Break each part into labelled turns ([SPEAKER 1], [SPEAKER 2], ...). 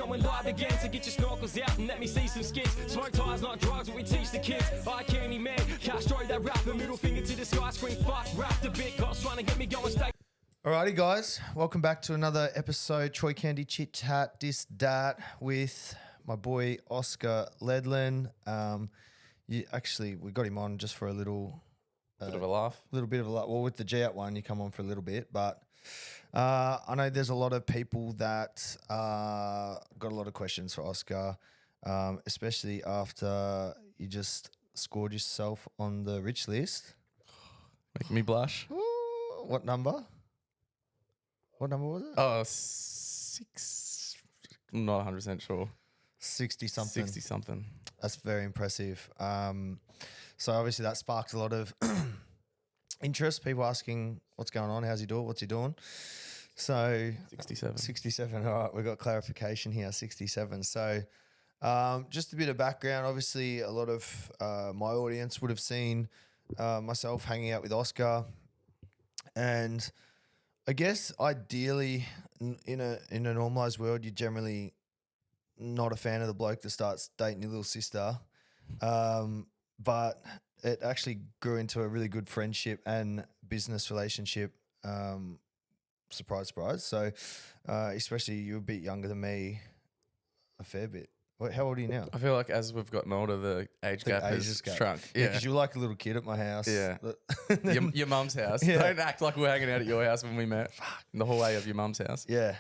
[SPEAKER 1] going live again, so get your snorkels out and let me see some skins. Smoke tires, not drugs, what we teach the kids. I candy man, castrate that rap, the middle finger to the sky, scream fuck, rap the big cops trying to get me going, stay.
[SPEAKER 2] Alrighty, guys, welcome back to another episode, Troy Candy Chit Chat, this, that, with my boy Oscar Ledlin. We got him on just for a little
[SPEAKER 3] Bit of a laugh.
[SPEAKER 2] Well, with the G-Out one, you come on for a little bit, but I know there's a lot of people that got a lot of questions for Oscar, especially after you just scored yourself on the rich list.
[SPEAKER 3] Making me blush.
[SPEAKER 2] Ooh, what number? What number was it?
[SPEAKER 3] Oh, 6. I'm not 100% sure.
[SPEAKER 2] 60-something.
[SPEAKER 3] 60-something.
[SPEAKER 2] That's very impressive. So obviously that sparked a lot of interest. People asking what's going on, how's he doing, what's he doing? So
[SPEAKER 3] 67.
[SPEAKER 2] 67. All right, we've got clarification here. 67. So just a bit of background. Obviously, a lot of my audience would have seen myself hanging out with Oscar, and I guess ideally in a normalized world, you're generally not a fan of the bloke that starts dating your little sister. But it actually grew into a really good friendship and business relationship. Surprise, surprise. So, especially you're a bit younger than me, a fair bit. How old are you now?
[SPEAKER 3] I feel like as we've gotten older, the age gap has shrunk.
[SPEAKER 2] Yeah, because you were like a little kid at my house.
[SPEAKER 3] Yeah. your mum's house.
[SPEAKER 2] Yeah.
[SPEAKER 3] Don't act like we're hanging out at your house when we met. In the hallway of your mum's house.
[SPEAKER 2] Yeah.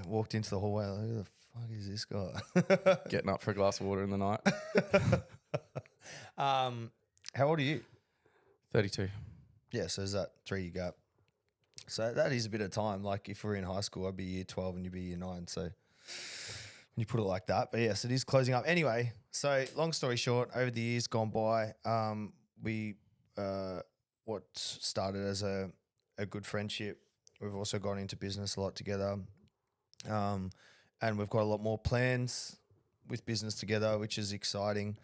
[SPEAKER 2] Walked into the hallway. Like, who the fuck is this guy?
[SPEAKER 3] Getting up for a glass of water in the night.
[SPEAKER 2] How old are you?
[SPEAKER 3] 32.
[SPEAKER 2] Yeah, so is that 3 year gap? So that is a bit of time. Like if we're in high school, I'd be year 12 and you'd be year 9. So when you put it like that. But yes, it is closing up. Anyway, so long story short, over the years gone by, we what started as a good friendship, we've also gone into business a lot together. And we've got a lot more plans with business together, which is exciting.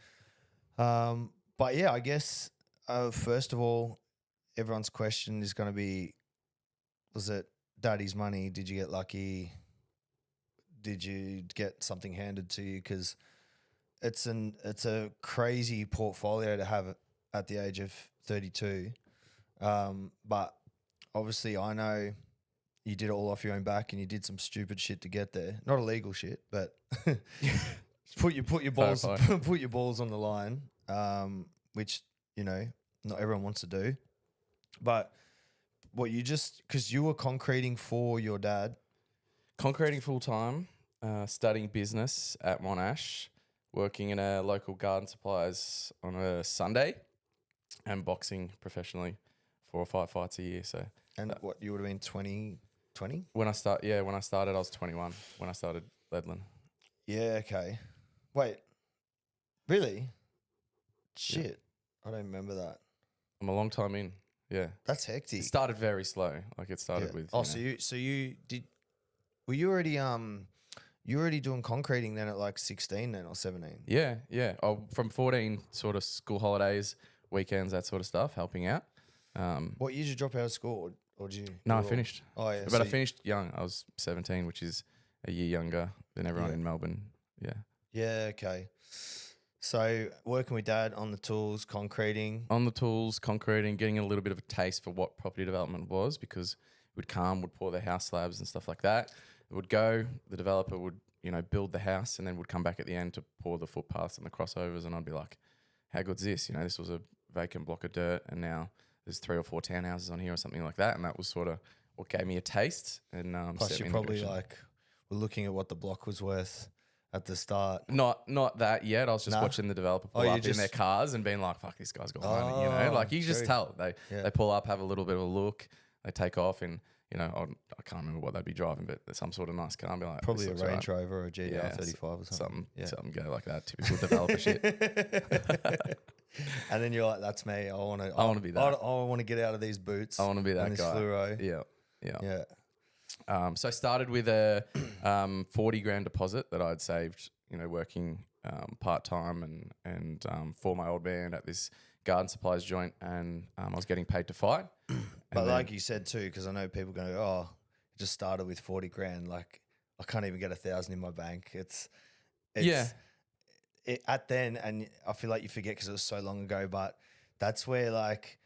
[SPEAKER 2] But yeah, I guess first of all, everyone's question is going to be, was it daddy's money? Did you get lucky? Did you get something handed to you? Because it's a crazy portfolio to have at the age of 32. But obviously I know you did it all off your own back and you did some stupid shit to get there. Not illegal shit, but put your balls put your balls on the line, which, you know, not everyone wants to do. But what you just, because you were concreting for your dad.
[SPEAKER 3] Concreting full time, studying business at Monash, working in a local garden supplies on a Sunday, and boxing professionally 4 or 5 fights a year. So,
[SPEAKER 2] and what you would have been 20?
[SPEAKER 3] When I started, I was 21 when I started Ledlin.
[SPEAKER 2] Yeah. Okay. Wait. Really? Shit. Yeah. I don't remember that.
[SPEAKER 3] I'm a long time in. Yeah.
[SPEAKER 2] That's hectic.
[SPEAKER 3] It started very slow. Like it started with.
[SPEAKER 2] Oh, so you did. Were you already doing concreting then at like 16 then or 17?
[SPEAKER 3] Yeah. Oh, from 14, sort of school holidays, weekends, that sort of stuff, helping out.
[SPEAKER 2] What year did you drop out of school, or did you?
[SPEAKER 3] No, I finished.
[SPEAKER 2] Oh yeah,
[SPEAKER 3] but I finished young. I was 17, which is a year younger than everyone in Melbourne. Yeah.
[SPEAKER 2] Yeah. Okay. So working with dad on the tools, concreting.
[SPEAKER 3] On the tools, concreting, getting a little bit of a taste for what property development was, because we'd pour the house slabs and stuff like that. It would go, the developer would, build the house and then would come back at the end to pour the footpaths and the crossovers, and I'd be like, how good's this? This was a vacant block of dirt and now there's 3 or 4 townhouses on here or something like that. And that was sort of what gave me a taste. And
[SPEAKER 2] plus you probably were looking at what the block was worth at the start.
[SPEAKER 3] Not that yet. I was just watching the developer pull up in their cars and being like, fuck, this guy's got money, Like you just tell. They pull up, have a little bit of a look, they take off, and I can't remember what they'd be driving, but some sort of nice car. I'd be like,
[SPEAKER 2] probably a Range Rover or a GR35 or something.
[SPEAKER 3] Something go like that, typical developer shit.
[SPEAKER 2] And then you're like, that's me. I want to
[SPEAKER 3] be that.
[SPEAKER 2] I want to get out of these boots.
[SPEAKER 3] I want to be that
[SPEAKER 2] this
[SPEAKER 3] guy.
[SPEAKER 2] Fluoro.
[SPEAKER 3] Yeah. So I started with a 40 grand deposit that I'd saved, working part-time and for my old man at this garden supplies joint, and I was getting paid to fight.
[SPEAKER 2] But like you said too, because I know people go, oh, it just started with 40 grand. Like I can't even get 1,000 in my bank. It's
[SPEAKER 3] Yeah.
[SPEAKER 2] at then, and I feel like you forget because it was so long ago, but that's where like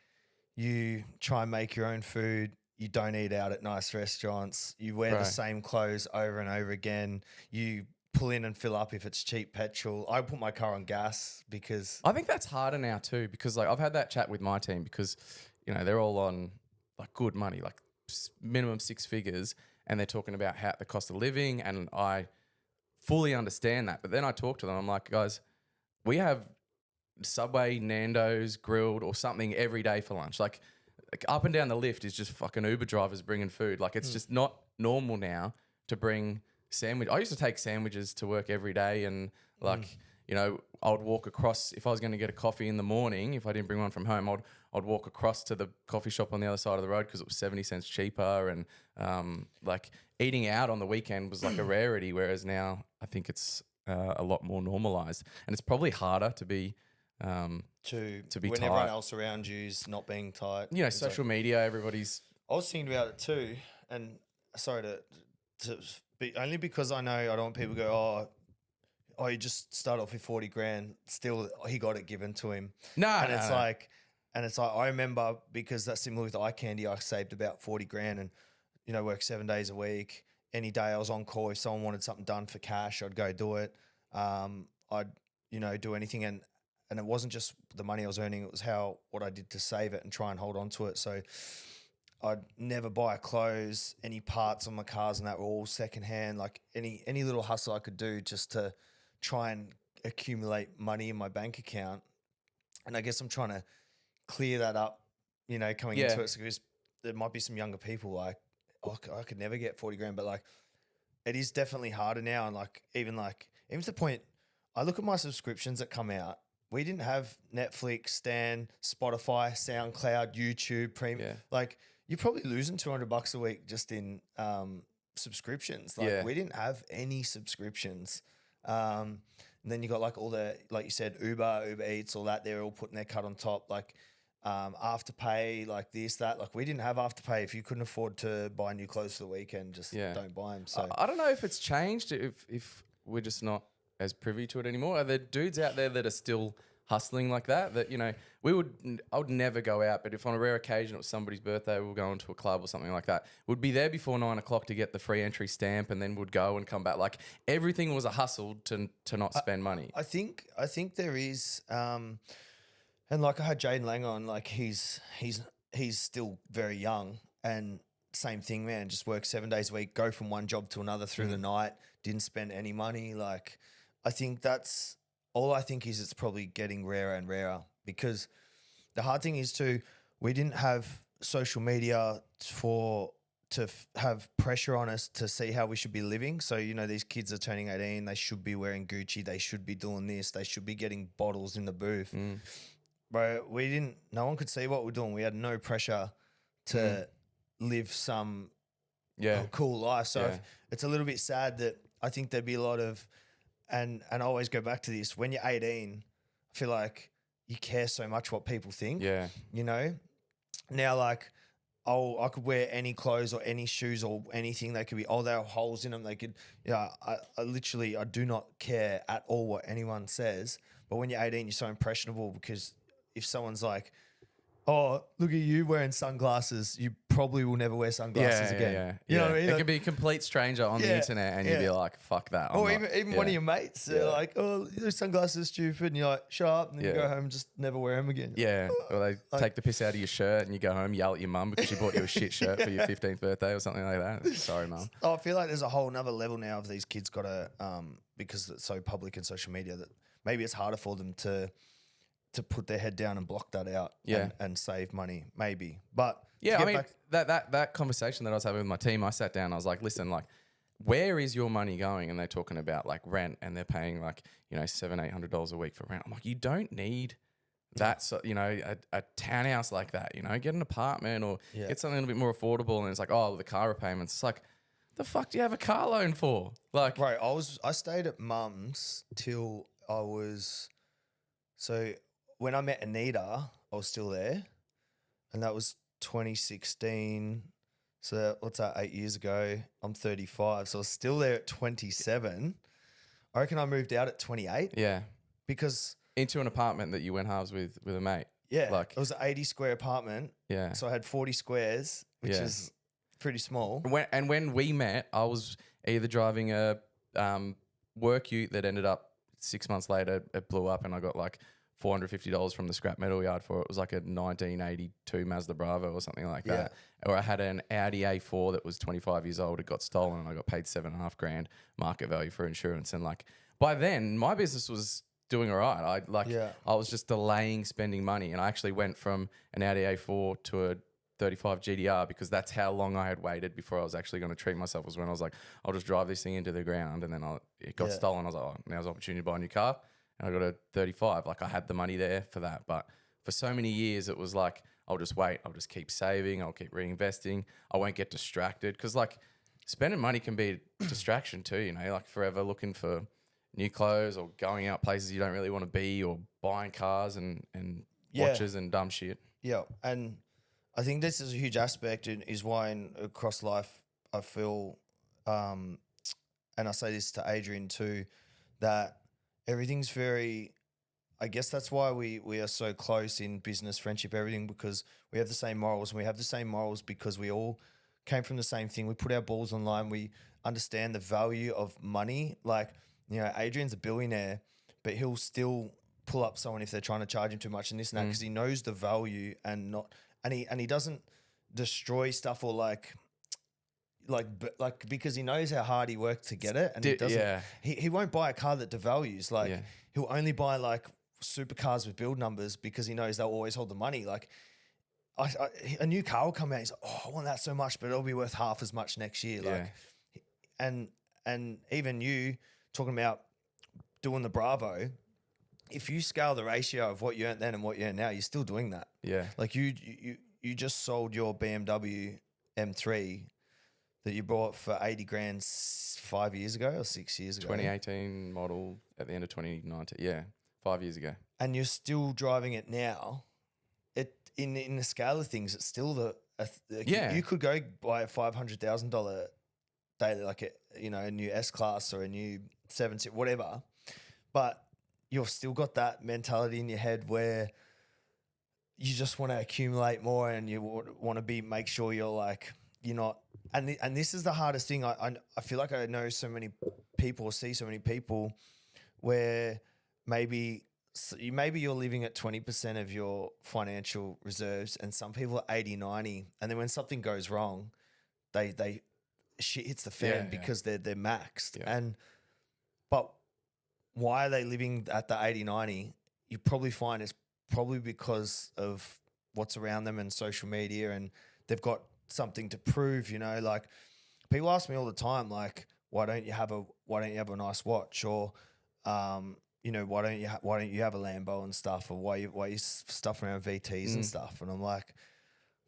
[SPEAKER 2] you try and make your own food. You don't eat out at nice restaurants. You wear the
[SPEAKER 3] Right.
[SPEAKER 2] same clothes over and over again. You pull in and fill up if it's cheap petrol. I put my car on gas because
[SPEAKER 3] I think that's harder now too, because like I've had that chat with my team because, you know, they're all on like good money, like minimum 6 figures, and they're talking about how the cost of living, and I fully understand that. But then I talk to them, I'm like, guys, we have Subway, Nando's, grilled or something every day for lunch. Like up and down the lift is just fucking Uber drivers bringing food. Like it's just not normal now to bring sandwich. I used to take sandwiches to work every day, and like, you know, I would walk across if I was going to get a coffee in the morning. If I didn't bring one from home, I'd walk across to the coffee shop on the other side of the road because it was 70 cents cheaper. And like eating out on the weekend was like a rarity, whereas now I think it's a lot more normalized, and it's probably harder to be
[SPEAKER 2] to
[SPEAKER 3] be
[SPEAKER 2] when
[SPEAKER 3] tight.
[SPEAKER 2] everyone else around you's not being tight.
[SPEAKER 3] You know,
[SPEAKER 2] It's
[SPEAKER 3] social
[SPEAKER 2] like-
[SPEAKER 3] media, everybody's
[SPEAKER 2] I was thinking about it too, and sorry to be only because I know I don't want people to go, oh, you just start off with 40 grand. Still, he got it given to him.
[SPEAKER 3] nah,
[SPEAKER 2] And
[SPEAKER 3] nah,
[SPEAKER 2] it's
[SPEAKER 3] nah.
[SPEAKER 2] like, I remember because that's similar with eye candy. I saved about 40 grand and, you know, worked 7 days a week. Any day I was on call, if someone wanted something done for cash, I'd go do it. I'd, you know, do anything. And it wasn't just the money I was earning, it was what I did to save it and try and hold on to it. So I'd never buy clothes, any parts on my cars, and that were all secondhand. Like any little hustle I could do just to try and accumulate money in my bank account. And I guess I'm trying to clear that up, you know, coming into it. Because there might be some younger people like, oh, I could never get 40 grand, but like it is definitely harder now. And like even to the point, I look at my subscriptions that come out. We didn't have Netflix, Stan, Spotify, SoundCloud, YouTube, Premium.
[SPEAKER 3] Yeah.
[SPEAKER 2] Like you're probably losing $200 a week just in subscriptions. Like we didn't have any subscriptions. And then you got like all the, like you said, Uber Eats, all that. They're all putting their cut on top. Like Afterpay, like this, that. Like we didn't have Afterpay. If you couldn't afford to buy new clothes for the weekend, just don't buy them. So
[SPEAKER 3] I don't know if it's changed, if we're just not as privy to it anymore. Are there dudes out there that are still hustling like that? That, you know, I would never go out, but if on a rare occasion it was somebody's birthday, we were going to a club or something like that, would be there before 9 o'clock to get the free entry stamp, and then would go and come back. Like everything was a hustle to not spend money.
[SPEAKER 2] I think there is, and like I had Jaden Lang on, like he's still very young, and same thing, man. Just work 7 days a week, go from one job to another through the night, didn't spend any money. Like I think that's all. I think is it's probably getting rarer and rarer, because the hard thing is too, we didn't have social media to have pressure on us to see how we should be living. So, you know, these kids are turning 18, they should be wearing Gucci, they should be doing this, they should be getting bottles in the booth. Bro, no one could see what we're doing. We had no pressure to live some cool life. So it's a little bit sad that I think there'd be a lot of, and I always go back to this, when you're 18, I feel like you care so much what people think.
[SPEAKER 3] Yeah.
[SPEAKER 2] You know? Now, like, I could wear any clothes or any shoes or anything. They could be, there are holes in them. They could, I do not care at all what anyone says. But when you're 18, you're so impressionable, because if someone's like, oh, look at you wearing sunglasses, you probably will never wear sunglasses again. You know what I mean?
[SPEAKER 3] It could be a complete stranger on the internet, and you'd be like, fuck that.
[SPEAKER 2] Or even one of your mates, they're like, oh, those sunglasses are stupid. And you're like, shut up. And then you go home and just never wear them again.
[SPEAKER 3] Yeah. Or they take the piss out of your shirt, and you go home, yell at your mum because she bought you a shit shirt for your 15th birthday or something like that. Sorry, mum.
[SPEAKER 2] I feel like there's a whole nother level now of these kids got to, because it's so public in social media, that maybe it's harder for them to put their head down and block that out and save money, maybe. But
[SPEAKER 3] I mean, that conversation that I was having with my team, I sat down, I was like, listen, like, where is your money going? And they're talking about like rent, and they're paying like, you know, $700-800 a week for rent. I'm like, you don't need that, so, you know, a townhouse like that, you know, get an apartment or get something a little bit more affordable. And it's like, oh, the car repayments. It's like, the fuck do you have a car loan for? Like,
[SPEAKER 2] right, I stayed at mum's till I was, so when I met Anita, I was still there, and that was 2016. So what's that, 8 years ago? I'm 35. So I was still there at 27. I reckon I moved out at 28
[SPEAKER 3] Yeah.
[SPEAKER 2] because,
[SPEAKER 3] Into an apartment that you went halves with a mate.
[SPEAKER 2] yeah,
[SPEAKER 3] Like,
[SPEAKER 2] it was an 80 square apartment.
[SPEAKER 3] yeah.
[SPEAKER 2] So I had 40 squares, which
[SPEAKER 3] Yeah.
[SPEAKER 2] is pretty small.
[SPEAKER 3] When we met, I was either driving a work ute that ended up 6 months later, it blew up and I got like $450 from the scrap metal yard for it. It was like a 1982 Mazda Bravo or something like that. Or I had an Audi A4 that was 25 years old. It got stolen and I got paid $7.5 grand market value for insurance. And like by then, my business was doing all right. I was just delaying spending money, and I actually went from an Audi A4 to a 35 GDR because that's how long I had waited before I was actually going to treat myself. Was when I was like, I'll just drive this thing into the ground, and then it got stolen. I was like, oh, now's the opportunity to buy a new car, and I got a 35. Like I had the money there for that, but for so many years it was like, I'll just wait. I'll just keep saving. I'll keep reinvesting. I won't get distracted because like spending money can be a distraction too. You know, like forever looking for new clothes or going out places you don't really want to be, or buying cars and watches and dumb shit.
[SPEAKER 2] Yeah, and I think this is a huge aspect and is why across life I feel, and I say this to Adrian too, that everything's very, I guess that's why we are so close in business, friendship, everything, because we have the same morals, and we have the same morals because we all came from the same thing. We put our balls on line. We understand the value of money. Like, you know, Adrian's a billionaire, but he'll still pull up someone if they're trying to charge him too much and this and that because he knows the value and he doesn't destroy stuff or like because he knows how hard he worked to get it, and he doesn't. He won't buy a car that devalues. Like he'll only buy like supercars with build numbers because he knows they'll always hold the money. Like a new car will come out. He's like, oh, I want that so much, but it'll be worth half as much next year. Like, and even you talking about doing the Bravo, if you scale the ratio of what you earned then and what you earn now, you're still doing that. Yeah. Like you just sold your BMW M3 that you bought for 80 grand 5 years ago or 6 years ago.
[SPEAKER 3] 2018 model at the end of 2019. Yeah, 5 years ago.
[SPEAKER 2] And you're still driving it now. In the scale of things, it's still you could go buy a $500,000 daily, like a new S Class or a new 7 Series, whatever. But you've still got that mentality in your head where you just want to accumulate more and you want to make sure you're like, you're not. And this is the hardest thing. I feel like I know so many people, see so many people where maybe you're living at 20% of your financial reserves and some people are 80, 90. And then when something goes wrong, shit hits the fan because they're maxed. Yeah. But why are they living at the 80, 90? You probably find it's probably because of what's around them and social media, and they've got something to prove, like people ask me all the time, like, why don't you have a nice watch, or why don't you have a Lambo and stuff, or why you stuff around VTs and stuff? And I'm like,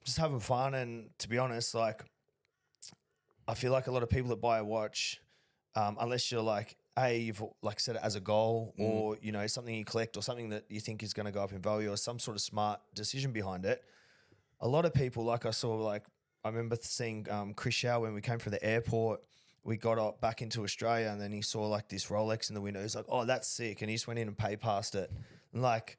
[SPEAKER 2] just having fun. And to be honest, like, I feel like a lot of people that buy a watch, unless you're like, you've like set it as a goal, or something you collect, or something that you think is going to go up in value, or some sort of smart decision behind it. A lot of people, like I remember seeing Chris Shaw when we came from the airport. We got back into Australia, and then he saw like this Rolex in the window. He's like, "Oh, that's sick!" And he just went in and paid past it. And like,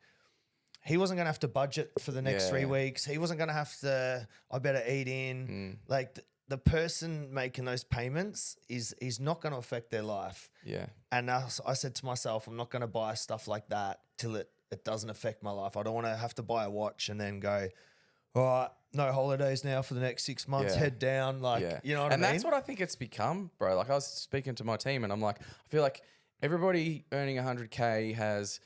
[SPEAKER 2] he wasn't going to have to budget for the next 3 weeks. He wasn't going to have to. I better eat in. Like the person making those payments is not going to affect their life. Yeah. And I said to myself, I'm not going to buy stuff like that till it doesn't affect my life. I don't want to have to buy a watch and then go, all right, no holidays now for the next 6 months, head down. Like, you know what I mean? And
[SPEAKER 3] that's what I think it's become, bro. Like I was speaking to my team and I'm like, I feel like everybody earning 100K has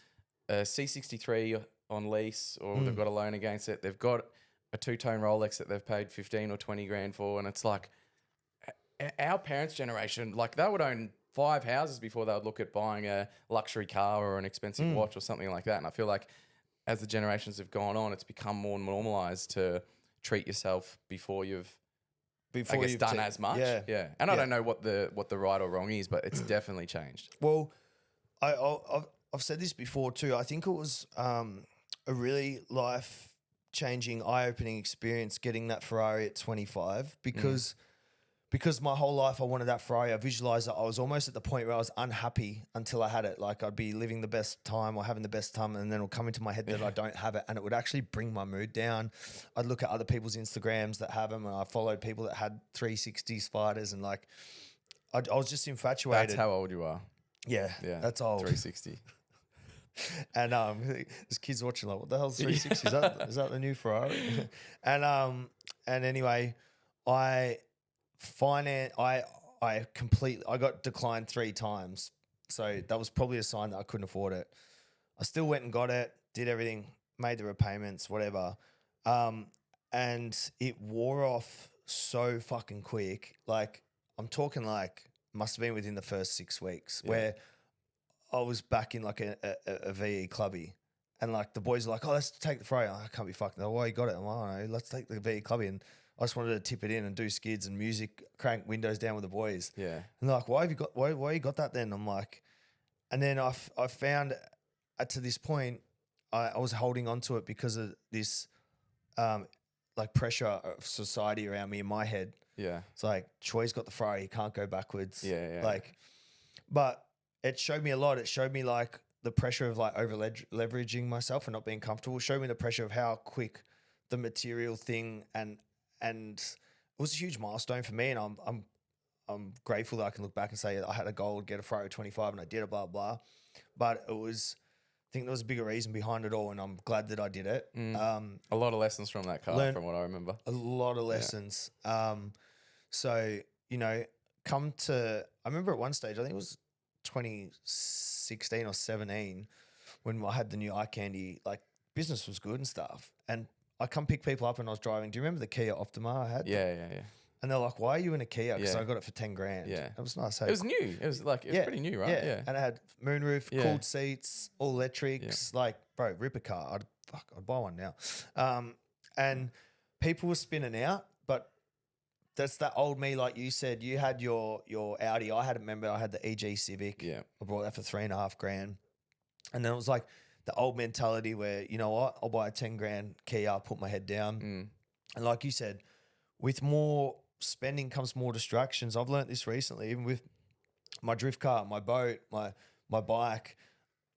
[SPEAKER 3] a C63 on lease, or they've got a loan against it. They've got a two-tone Rolex that they've paid 15 or 20 grand for. And it's like our parents' generation, like they would own 5 houses before they would look at buying a luxury car or an expensive watch or something like that. And I feel like as the generations have gone on, it's become more normalized to treat yourself before you've done as much. Yeah. And I don't know what the right or wrong is, but it's definitely changed.
[SPEAKER 2] Well, I've said this before too. I think it was a really life changing, eye-opening experience getting that Ferrari at 25 because my whole life I wanted that Ferrari. I visualized that I was almost at the point where I was unhappy until I had it. Like I'd be living the best time or having the best time, and then it'll come into my head that I don't have it, and it would actually bring my mood down. I'd look at other people's Instagrams that have them, and I followed people that had 360 spiders, and like I was just infatuated.
[SPEAKER 3] That's how old you are.
[SPEAKER 2] Yeah, that's old.
[SPEAKER 3] 360.
[SPEAKER 2] And this kid's watching like, what the hell's 360? Is that the new Ferrari? and anyway, I got declined 3 times. So that was probably a sign that I couldn't afford it. I still went and got it, did everything, made the repayments, whatever. And it wore off so fucking quick. Like I'm talking like must have been within the first 6 weeks where I was back in like a VE clubby, and like the boys are like, oh, let's take the Ferrari. I can't be fucking. Oh, why you got it? I'm like, all right, let's take the VE clubby. And I just wanted to tip it in and do skids and music, crank windows down with the boys.
[SPEAKER 3] Yeah.
[SPEAKER 2] And they're like, why you got that then? I'm like, and then I found to this point, I was holding on to it because of this like pressure of society around me in my head.
[SPEAKER 3] Yeah.
[SPEAKER 2] It's like, Choi's got the Ferrari, he can't go backwards.
[SPEAKER 3] Yeah.
[SPEAKER 2] Like, but it showed me a lot. It showed me like the pressure of like leveraging myself and not being comfortable. It showed me the pressure of how quick the material thing and it was a huge milestone for me. And I'm grateful that I can look back and say I had a goal to get a Ferrari 25 and I did it, blah, blah. But I think there was a bigger reason behind it all, and I'm glad that I did it.
[SPEAKER 3] A lot of lessons from that car, from what I remember.
[SPEAKER 2] A lot of lessons. So, you know, I remember at one stage, I think it was 2016 or 17, when I had the new eye candy, like business was good and stuff. And I come pick people up and I was driving. Do you remember the Kia Optima I had?
[SPEAKER 3] Yeah.
[SPEAKER 2] And they're like, why are you in a Kia? Because I got it for 10 grand.
[SPEAKER 3] Yeah.
[SPEAKER 2] It was nice.
[SPEAKER 3] It was new. It was pretty new, right?
[SPEAKER 2] Yeah. And it had moonroof, cooled seats, all electrics. Like, bro, rip a car. I'd buy one now. And people were spinning out, but that's that old me, like you said. You had your Audi. I had the EG Civic.
[SPEAKER 3] Yeah.
[SPEAKER 2] I bought that for $3.5 grand. And then it was like the old mentality where, you know what, I'll buy a 10 grand Kia, put my head down. And like you said, with more spending comes more distractions. I've learned this recently, even with my drift car, my boat, my bike.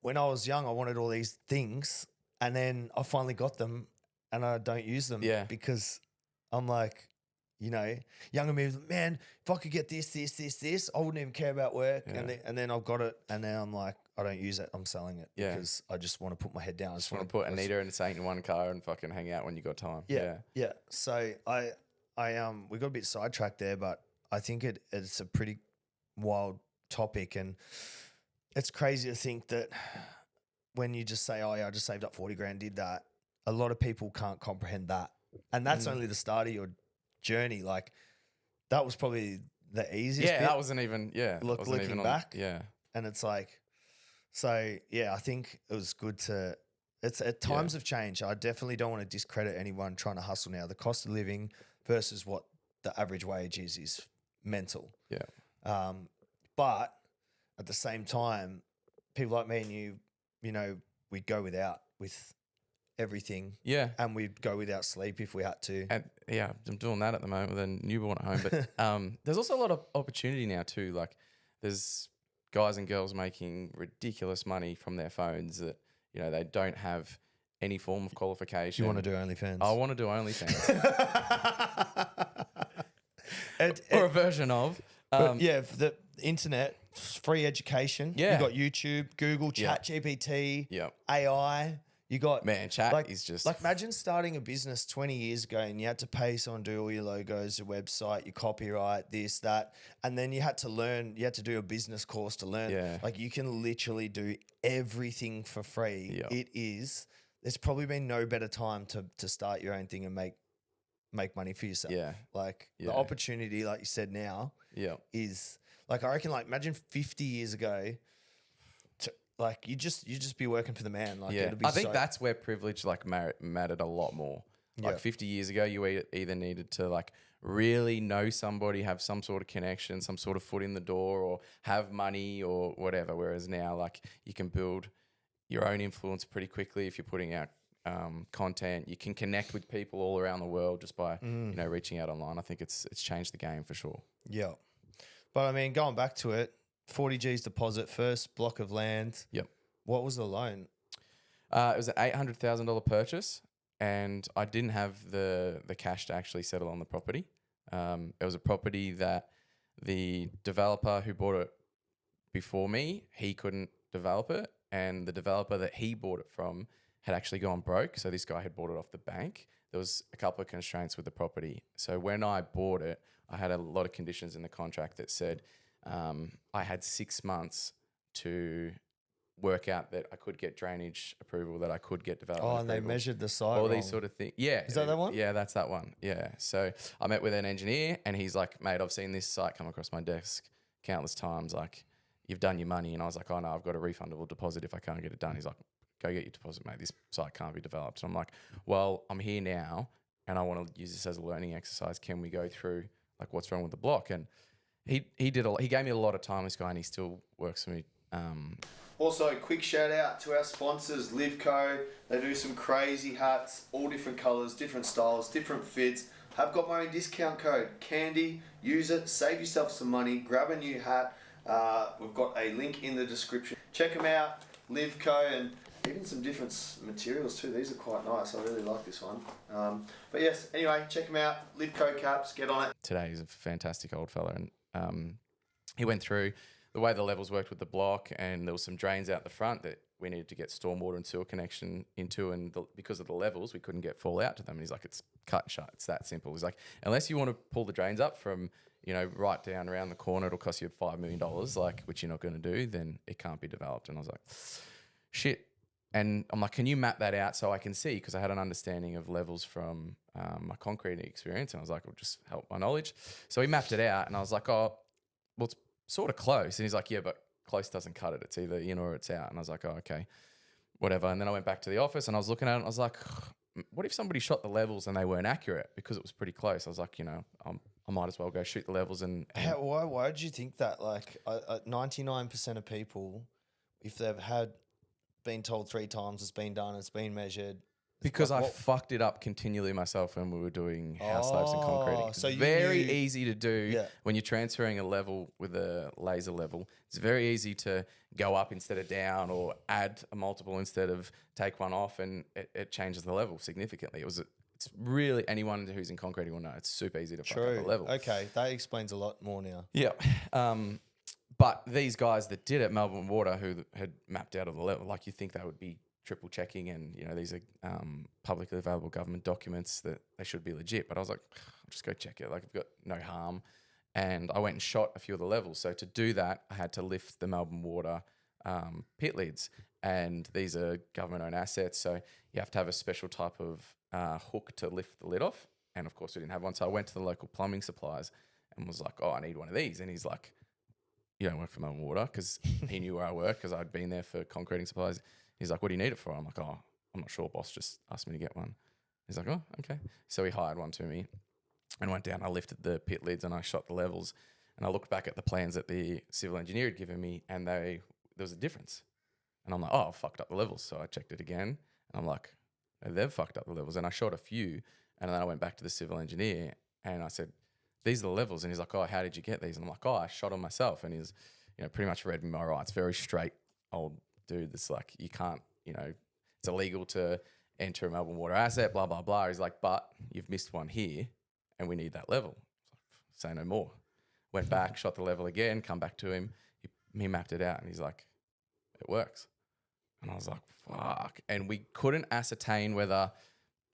[SPEAKER 2] When I was young, I wanted all these things, and then I finally got them and I don't use them because I'm like, you know, younger me, man, if I could get this, I wouldn't even care about work.
[SPEAKER 3] Yeah.
[SPEAKER 2] And then I've got it, and then I'm like, I don't use it. I'm selling it because I just want to put my head down. I
[SPEAKER 3] just want to put Anita and Saint in one car and fucking hang out when you got time.
[SPEAKER 2] Yeah. So we got a bit sidetracked there, but I think it's a pretty wild topic, and it's crazy to think that when you just say, oh yeah, I just saved up 40 grand, did that. A lot of people can't comprehend that. And that's only the start of your journey. Like that was probably the easiest bit.
[SPEAKER 3] That wasn't even,
[SPEAKER 2] looking back.
[SPEAKER 3] Yeah.
[SPEAKER 2] And it's like, so yeah, I think it was good to, times have changed. I definitely don't want to discredit anyone trying to hustle now. The cost of living versus what the average wage is mental.
[SPEAKER 3] Yeah.
[SPEAKER 2] But at the same time, people like me and you know, we'd go without with everything.
[SPEAKER 3] Yeah.
[SPEAKER 2] And we'd go without sleep if we had to.
[SPEAKER 3] And I'm doing that at the moment with a newborn at home. But there's also a lot of opportunity now too. Like there's guys and girls making ridiculous money from their phones that, you know, they don't have any form of qualification.
[SPEAKER 2] You want to do OnlyFans?
[SPEAKER 3] I want to do OnlyFans. Or a version of.
[SPEAKER 2] The internet, free education.
[SPEAKER 3] Yeah.
[SPEAKER 2] You got YouTube, Google, ChatGPT, AI. You got
[SPEAKER 3] chat is just
[SPEAKER 2] like, imagine starting a business 20 years ago and you had to pay someone to do all your logos, your website, your copyright, this, that, and then you had to do a business course to learn.
[SPEAKER 3] Yeah.
[SPEAKER 2] Like you can literally do everything for free.
[SPEAKER 3] Yeah.
[SPEAKER 2] There's probably been no better time to start your own thing and make money for yourself.
[SPEAKER 3] Yeah.
[SPEAKER 2] Like the opportunity, like you said now, is like, I reckon, like, imagine 50 years ago, like you just be working for the man. Like it'd be
[SPEAKER 3] I think that's where privilege like mattered a lot more. Like 50 years ago, you either needed to like really know somebody, have some sort of connection, some sort of foot in the door, or have money or whatever. Whereas now, like you can build your own influence pretty quickly if you're putting out content. You can connect with people all around the world just by reaching out online. I think it's changed the game for sure.
[SPEAKER 2] Yeah. But I mean, going back to it, 40 G's deposit, first block of land.
[SPEAKER 3] Yep.
[SPEAKER 2] What was the loan?
[SPEAKER 3] It was an $800,000 purchase, and I didn't have the cash to actually settle on the property. It was a property that the developer who bought it before me, he couldn't develop it, and the developer that he bought it from had actually gone broke. So this guy had bought it off the bank. There was a couple of constraints with the property. So when I bought it, I had a lot of conditions in the contract that said I had 6 months to work out that I could get drainage approval, that I could get development
[SPEAKER 2] And they
[SPEAKER 3] approval.
[SPEAKER 2] measured the site
[SPEAKER 3] All
[SPEAKER 2] wrong.
[SPEAKER 3] these sort of things. Yeah.
[SPEAKER 2] Is that one?
[SPEAKER 3] Yeah, that's that one. Yeah. So I met with an engineer and he's like, mate, I've seen this site come across my desk countless times. Like, you've done your money. And I was like, oh no, I've got a refundable deposit if I can't get it done. He's like, go get your deposit, mate. This site can't be developed. And I'm like, well, I'm here now and I want to use this as a learning exercise. Can we go through like what's wrong with the block? And he gave me a lot of time, this guy, and he still works for me.
[SPEAKER 2] Also, quick shout out to our sponsors, Livco. They do some crazy hats, all different colours, different styles, different fits. Have got my own discount code, Candy. Use it, save yourself some money, grab a new hat. We've got a link in the description. Check them out, Livco, and even some different materials too. These are quite nice. I really like this one. But yes, anyway, check them out. Livco caps, get on it.
[SPEAKER 3] Today he's a fantastic old fella, and he went through the way the levels worked with the block, and there was some drains out the front that we needed to get stormwater and sewer connection into, and because of the levels, we couldn't get fallout to them. And he's like, it's cut and shut. It's that simple. He's like, unless you want to pull the drains up from, right down around the corner, it'll cost you $5 million, like, which you're not going to do, then it can't be developed. And I was like, shit. And I'm like, can you map that out so I can see? Because I had an understanding of levels from my concrete experience. And I was like, it'll just help my knowledge. So he mapped it out, and I was like, oh, well, it's sort of close. And he's like, yeah, but close doesn't cut it. It's either in or it's out. And I was like, oh, okay, whatever. And then I went back to the office and I was looking at it and I was like, what if somebody shot the levels and they weren't accurate because it was pretty close? I was like, I might as well go shoot the levels. And
[SPEAKER 2] Why did you think that? Like, 99% of people, if they've been told 3 times it's been done, it's been measured.
[SPEAKER 3] because I fucked it up continually myself when we were doing house slabs and concreting.
[SPEAKER 2] So you
[SPEAKER 3] very
[SPEAKER 2] knew-
[SPEAKER 3] easy to do when you're transferring a level with a laser level. It's very easy to go up instead of down, or add a multiple instead of take one off, and it changes the level significantly. It's really, anyone who's in concreting will know it's super easy to fuck up the level.
[SPEAKER 2] Okay, that explains a lot more now.
[SPEAKER 3] Yeah. But these guys that did it, Melbourne Water, who had mapped out of the level, like, you think they would be triple checking, and these are publicly available government documents that they should be legit. But I was like, I'll just go check it. Like, I've got no harm. And I went and shot a few of the levels. So to do that, I had to lift the Melbourne Water pit lids, and these are government-owned assets. So you have to have a special type of hook to lift the lid off. And of course, we didn't have one. So I went to the local plumbing supplies and was like, oh, I need one of these. And he's like, you don't work for Melbourne Water, because he knew where I worked because I'd been there for concreting supplies. He's like, what do you need it for? I'm like, oh, I'm not sure, boss. Just asked me to get one. He's like, oh, okay. So he hired one to me and went down. I lifted the pit lids and I shot the levels. And I looked back at the plans that the civil engineer had given me, and there was a difference. And I'm like, oh, I fucked up the levels. So I checked it again, and I'm like, they've fucked up the levels. And I shot a few, and then I went back to the civil engineer and I said, these are the levels. And he's like, oh, how did you get these? And I'm like, oh, I shot them myself. And he's, pretty much read me my rights. Very straight old dude that's like, you can't, it's illegal to enter a Melbourne Water asset, blah, blah, blah. He's like, but you've missed one here and we need that level. Say no more. Went back, shot the level again, come back to him. He mapped it out and he's like, it works. And I was like, fuck. And we couldn't ascertain whether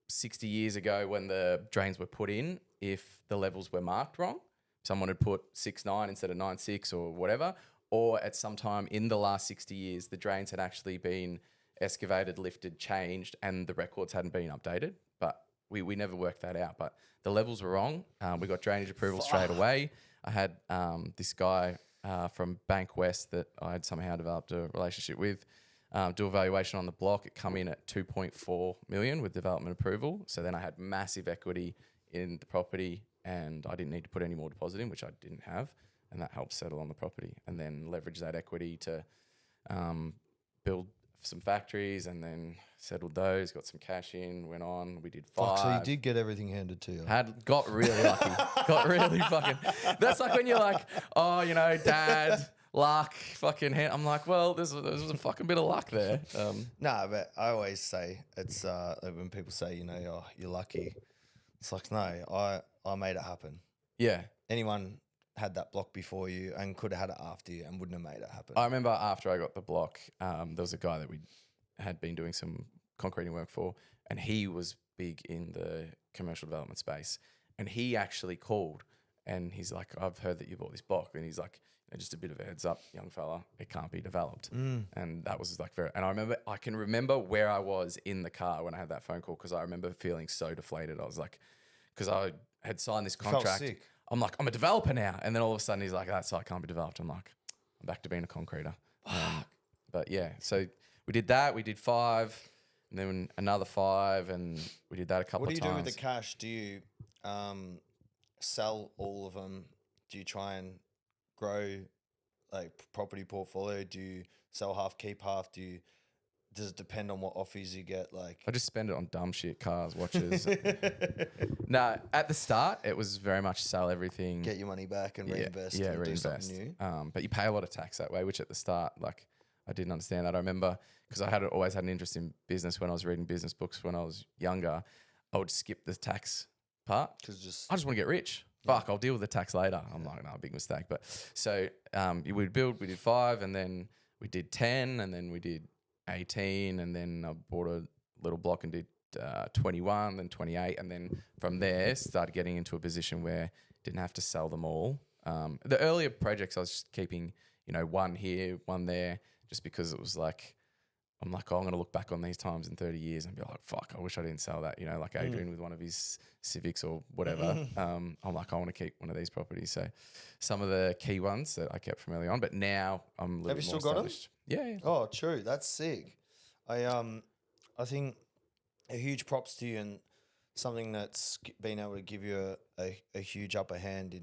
[SPEAKER 3] 60 years ago when the drains were put in, if the levels were marked wrong. Someone had put 6.9 instead of 9.6 or whatever. Or at some time in the last 60 years, the drains had actually been excavated, lifted, changed, and the records hadn't been updated. But we never worked that out. But the levels were wrong. We got drainage approval straight away. I had this guy from Bank West that I had somehow developed a relationship with do a valuation on the block. It come in at 2.4 million with development approval. So then I had massive equity in the property, and I didn't need to put any more deposit in, which I didn't have. And that helped settle on the property, and then leverage that equity to build some factories and then settled those, got some cash in, went on. We did 5.
[SPEAKER 2] Fuck, so you did get everything handed to you.
[SPEAKER 3] Got really lucky. Got really fucking. That's like when you're like, oh, you know, dad, luck, fucking. I'm like, well, there's a fucking bit of luck there.
[SPEAKER 2] Nah, but I always say it's when people say, you know, oh, you're lucky. It's like, no, I made it happen.
[SPEAKER 3] Yeah.
[SPEAKER 2] Anyone had that block before you and could have had it after you and wouldn't have made it happen.
[SPEAKER 3] I remember after I got the block, there was a guy that we had been doing some concreting work for, and he was big in the commercial development space. And he actually called, and he's like, I've heard that you bought this block. And he's like, just a bit of a heads up, young fella, it can't be developed. And that was like very, and I can remember where I was in the car when I had that phone call, because I remember feeling so deflated. I was like, because I had signed this contract.
[SPEAKER 2] sick.
[SPEAKER 3] I'm like, I'm a developer now. And then all of a sudden he's like, that site can't be developed. I'm like, I'm back to being a concreter. But yeah, so we did that. We did 5, and then another 5, and we did that a couple of times.
[SPEAKER 2] What do you do with the cash? Do you sell all of them? Do you try and grow like property portfolio? Do you sell half, keep half? Does it depend on what offers you get? Like,
[SPEAKER 3] I just spend it on dumb shit, cars, watches. No, at the start, it was very much sell everything.
[SPEAKER 2] get your money back and reinvest.
[SPEAKER 3] Yeah,
[SPEAKER 2] and
[SPEAKER 3] reinvest.
[SPEAKER 2] Do something new.
[SPEAKER 3] But you pay a lot of tax that way, which at the start, like, I didn't understand that. I remember, because I had always had an interest in business when I was reading business books when I was younger, I would skip the tax part.
[SPEAKER 2] Because
[SPEAKER 3] I just want to get rich. Fuck, I'll deal with the tax later. I'm like, no, big mistake. But so we did 5, and then we did 10, and then we did 18, and then I bought a little block and did 21, then 28, and then from there started getting into a position where didn't have to sell them all. The earlier projects I was just keeping, you know, one here, one there, just because it was like, I'm like, oh, I'm going to look back on these times in 30 years and be like, fuck, I wish I didn't sell that, you know, like Adrian with one of his Civics or whatever. I'm like, I want to keep one of these properties. So some of the key ones that I kept from early on, but now I'm a little
[SPEAKER 2] Have
[SPEAKER 3] bit
[SPEAKER 2] you
[SPEAKER 3] more
[SPEAKER 2] still got 'em?
[SPEAKER 3] established. Yeah.
[SPEAKER 2] Oh, true. That's sick. I think a huge props to you, and something that's been able to give you a huge upper hand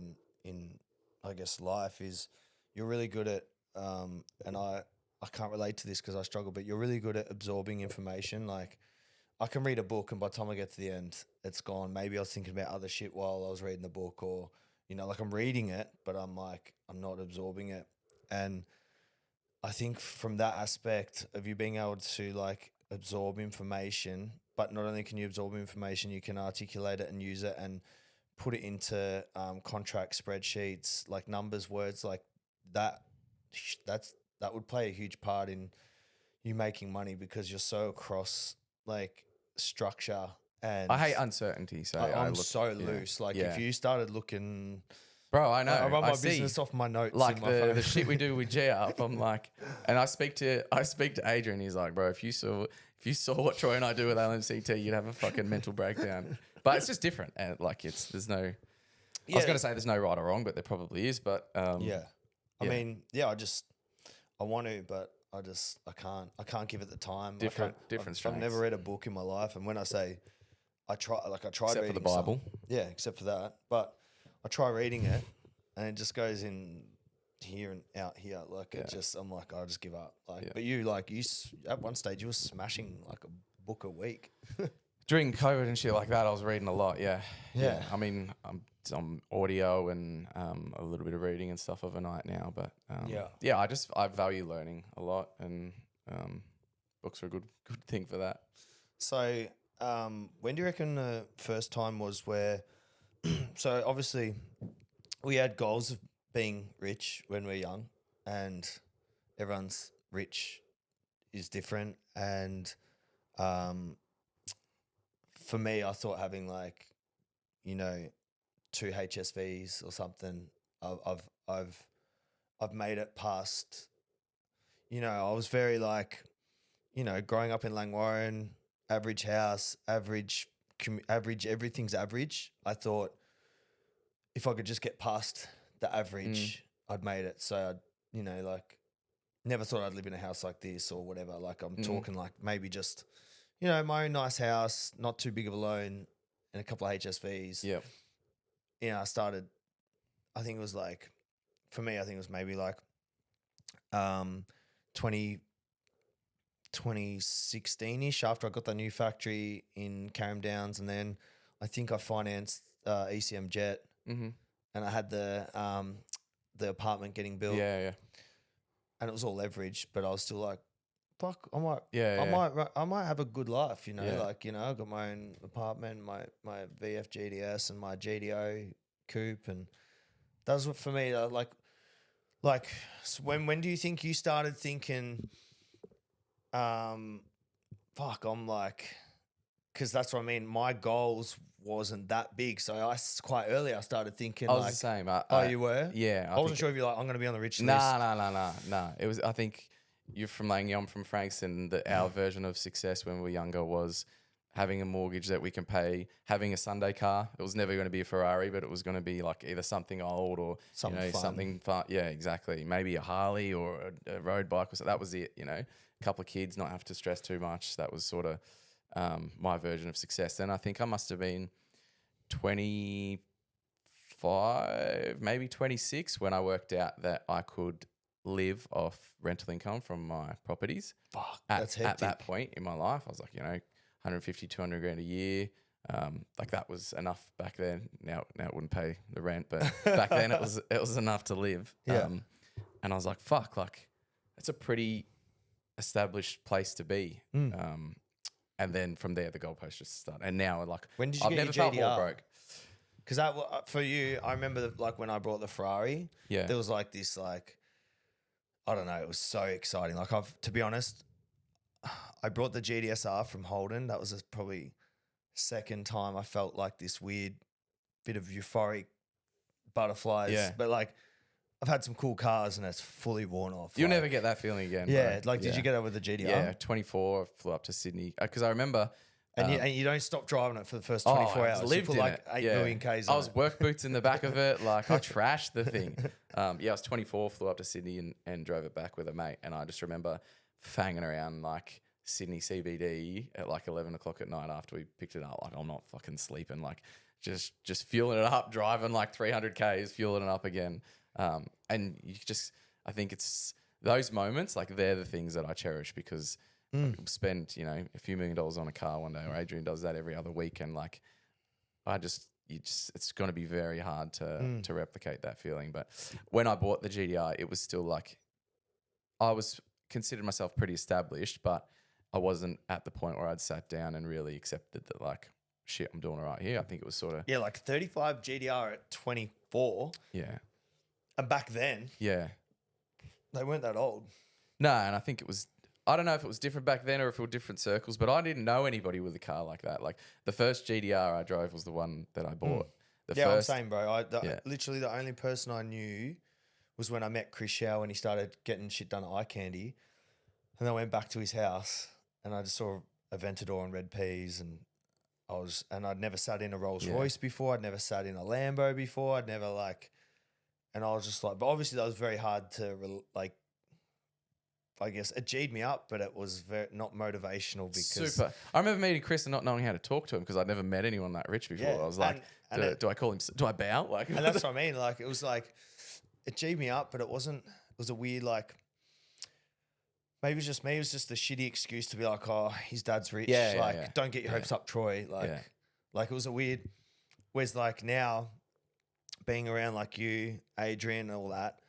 [SPEAKER 2] in I guess life is you're really good at and I can't relate to this because I struggle, but you're really good at absorbing information. Like, I can read a book and by the time I get to the end, it's gone. Maybe I was thinking about other shit while I was reading the book, or, you know, like I'm reading it, but I'm like, I'm not absorbing it. And I think from that aspect of you being able to like absorb information, but not only can you absorb information, you can articulate it and use it and put it into contract spreadsheets, like numbers, words like that. That would play a huge part in you making money because you're so across like structure. And
[SPEAKER 3] I hate uncertainty. So
[SPEAKER 2] I'm so loose. Like if you started looking,
[SPEAKER 3] bro, I know.
[SPEAKER 2] I run my
[SPEAKER 3] see,
[SPEAKER 2] business off my notes.
[SPEAKER 3] like
[SPEAKER 2] in my phone.
[SPEAKER 3] the shit we do with G up. I'm like, and I speak to Adrian. He's like, bro, if you saw what Troy and I do with LMCT, you'd have a fucking mental breakdown. But it's just different, and like there's no. I was going to say there's no right or wrong, but there probably is. But I
[SPEAKER 2] mean, I want to, but I can't give it the time.
[SPEAKER 3] Different
[SPEAKER 2] I've
[SPEAKER 3] strengths.
[SPEAKER 2] never read a book in my life, and when I say I tried
[SPEAKER 3] Except
[SPEAKER 2] reading
[SPEAKER 3] for the Bible.
[SPEAKER 2] except for that. But I try reading it, and it just goes in here and out here. Like it just, I'm like, I just give up. Like, but you at one stage you were smashing like a book a week.
[SPEAKER 3] During COVID and shit like that, I was reading a lot. Yeah.
[SPEAKER 2] Yeah.
[SPEAKER 3] I mean, I'm audio and a little bit of reading and stuff overnight now. But I value learning a lot, and books are a good thing for that.
[SPEAKER 2] So when do you reckon the first time was where? So obviously, we had goals of being rich when we were young, and everyone's rich is different. And for me, I thought having like, you know, 2 HSVs or something, I've made it past. You know, I was very like, you know, growing up in Langwarrin, average house, average, everything's average. I thought if I could just get past the average, I'd made it. So I'd, you know, like never thought I'd live in a house like this or whatever. Like I'm talking like maybe just, you know, my own nice house, not too big of a loan, and a couple of HSVs.
[SPEAKER 3] Yeah.
[SPEAKER 2] You know, I think it was like, for me, I think it was maybe like 22 2016-ish after I got the new factory in Carrum Downs, and then I think I financed ECM Jet,
[SPEAKER 3] Mm-hmm.
[SPEAKER 2] and I had the apartment getting built,
[SPEAKER 3] Yeah.
[SPEAKER 2] and it was all leveraged, but I was still like, fuck, I might
[SPEAKER 3] Yeah.
[SPEAKER 2] I might have a good life,
[SPEAKER 3] Yeah.
[SPEAKER 2] like, I got my own apartment, my VF GDS and my GDO coupe, and that was what for me, so when do you think you started thinking, fuck, I'm like, because that's what I mean, my goals wasn't that big, so quite early I started thinking
[SPEAKER 3] I was
[SPEAKER 2] like,
[SPEAKER 3] the same.
[SPEAKER 2] you were?
[SPEAKER 3] Yeah.
[SPEAKER 2] I wasn't sure if you're like, I'm going to be on the rich list.
[SPEAKER 3] Nah. It was. I think you're from Langley. I'm from Frankston. Our version of success when we were younger was having a mortgage that we can pay, having a Sunday car. It was never going to be a Ferrari, but it was going to be like either something old or
[SPEAKER 2] Something fun.
[SPEAKER 3] something fun. Yeah, exactly. Maybe a Harley or a road bike. Or so. That was it. A couple of kids, not have to stress too much. That was sort of my version of success. Then I think I must have been 25, maybe 26 when I worked out that I could live off rental income from my properties.
[SPEAKER 2] Fuck,
[SPEAKER 3] At,
[SPEAKER 2] that's hectic.
[SPEAKER 3] at that point in my life, I was like, 150, 200 grand a year. Like that was enough back then. Now it wouldn't pay the rent, but back then it was enough to live.
[SPEAKER 2] Yeah.
[SPEAKER 3] And I was like, fuck, like it's a pretty established place to be. And then from there, the goalpost just started. And now, like,
[SPEAKER 2] When did you
[SPEAKER 3] I've
[SPEAKER 2] get
[SPEAKER 3] never
[SPEAKER 2] your
[SPEAKER 3] felt more
[SPEAKER 2] JDR?
[SPEAKER 3] broke.
[SPEAKER 2] Because for you, I remember like when I brought the Ferrari,
[SPEAKER 3] Yeah.
[SPEAKER 2] there was like this, like, I don't know, it was so exciting. Like to be honest, I brought the GDSR from Holden. That was probably second time I felt like this weird bit of euphoric butterflies.
[SPEAKER 3] Yeah.
[SPEAKER 2] But like, I've had some cool cars and it's fully worn off.
[SPEAKER 3] You'll
[SPEAKER 2] like,
[SPEAKER 3] never get that feeling again.
[SPEAKER 2] Yeah.
[SPEAKER 3] bro.
[SPEAKER 2] Like, did you get that with the GDR?
[SPEAKER 3] Yeah, 24, flew up to Sydney. Because I remember...
[SPEAKER 2] And you don't stop driving it for the first 24
[SPEAKER 3] I
[SPEAKER 2] hours.
[SPEAKER 3] lived
[SPEAKER 2] you put
[SPEAKER 3] in
[SPEAKER 2] like
[SPEAKER 3] it.
[SPEAKER 2] 8
[SPEAKER 3] Yeah.
[SPEAKER 2] million Ks
[SPEAKER 3] I
[SPEAKER 2] on
[SPEAKER 3] was
[SPEAKER 2] it.
[SPEAKER 3] work boots in the back of it. Like, I trashed the thing. I was 24, flew up to Sydney and drove it back with a mate. And I just remember fanging around, like, Sydney CBD at, like, 11 o'clock at night after we picked it up. Like, I'm not fucking sleeping. Like, just fueling it up, driving, like, 300 Ks, fueling it up again. And you just... I think it's those moments, like they're the things that I cherish because we'll spend, a few $1 million on a car one day, or Adrian does that every other week. And like, it's going to be very hard to replicate that feeling. But when I bought the GDR, it was still like, I was considered myself pretty established, but I wasn't at the point where I'd sat down and really accepted that like, shit, I'm doing all right here. I think it was sort of.
[SPEAKER 2] Yeah, like 35 GDR at 24.
[SPEAKER 3] Yeah.
[SPEAKER 2] And back then,
[SPEAKER 3] Yeah.
[SPEAKER 2] they weren't that old.
[SPEAKER 3] No, and I think it was, I don't know if it was different back then or if it were different circles, but I didn't know anybody with a car like that. Like the first GDR I drove was the one that I bought.
[SPEAKER 2] I'm saying, bro.
[SPEAKER 3] Yeah.
[SPEAKER 2] Literally the only person I knew was when I met Chris Shao when he started getting shit done at Eye Candy. And I went back to his house and I just saw Aventador and Red Peas and I'd never sat in a Rolls Royce before. I'd never sat in a Lambo before. I'd never and I was just like, but obviously that was very hard to I guess it G'd me up, but it was very not motivational because
[SPEAKER 3] Super. I remember meeting Chris and not knowing how to talk to him because I'd never met anyone that rich before.
[SPEAKER 2] Yeah,
[SPEAKER 3] I was like, do I call him? Do I bow? Like,
[SPEAKER 2] and that's what I mean. Like, it was like, it G'd me up, but it wasn't, it was a weird, like, maybe it was just me. It was just the shitty excuse to be like, oh, his dad's rich. Don't get your hopes up, Troy. Like it was a weird, whereas like now being around like you, Adrian, all that,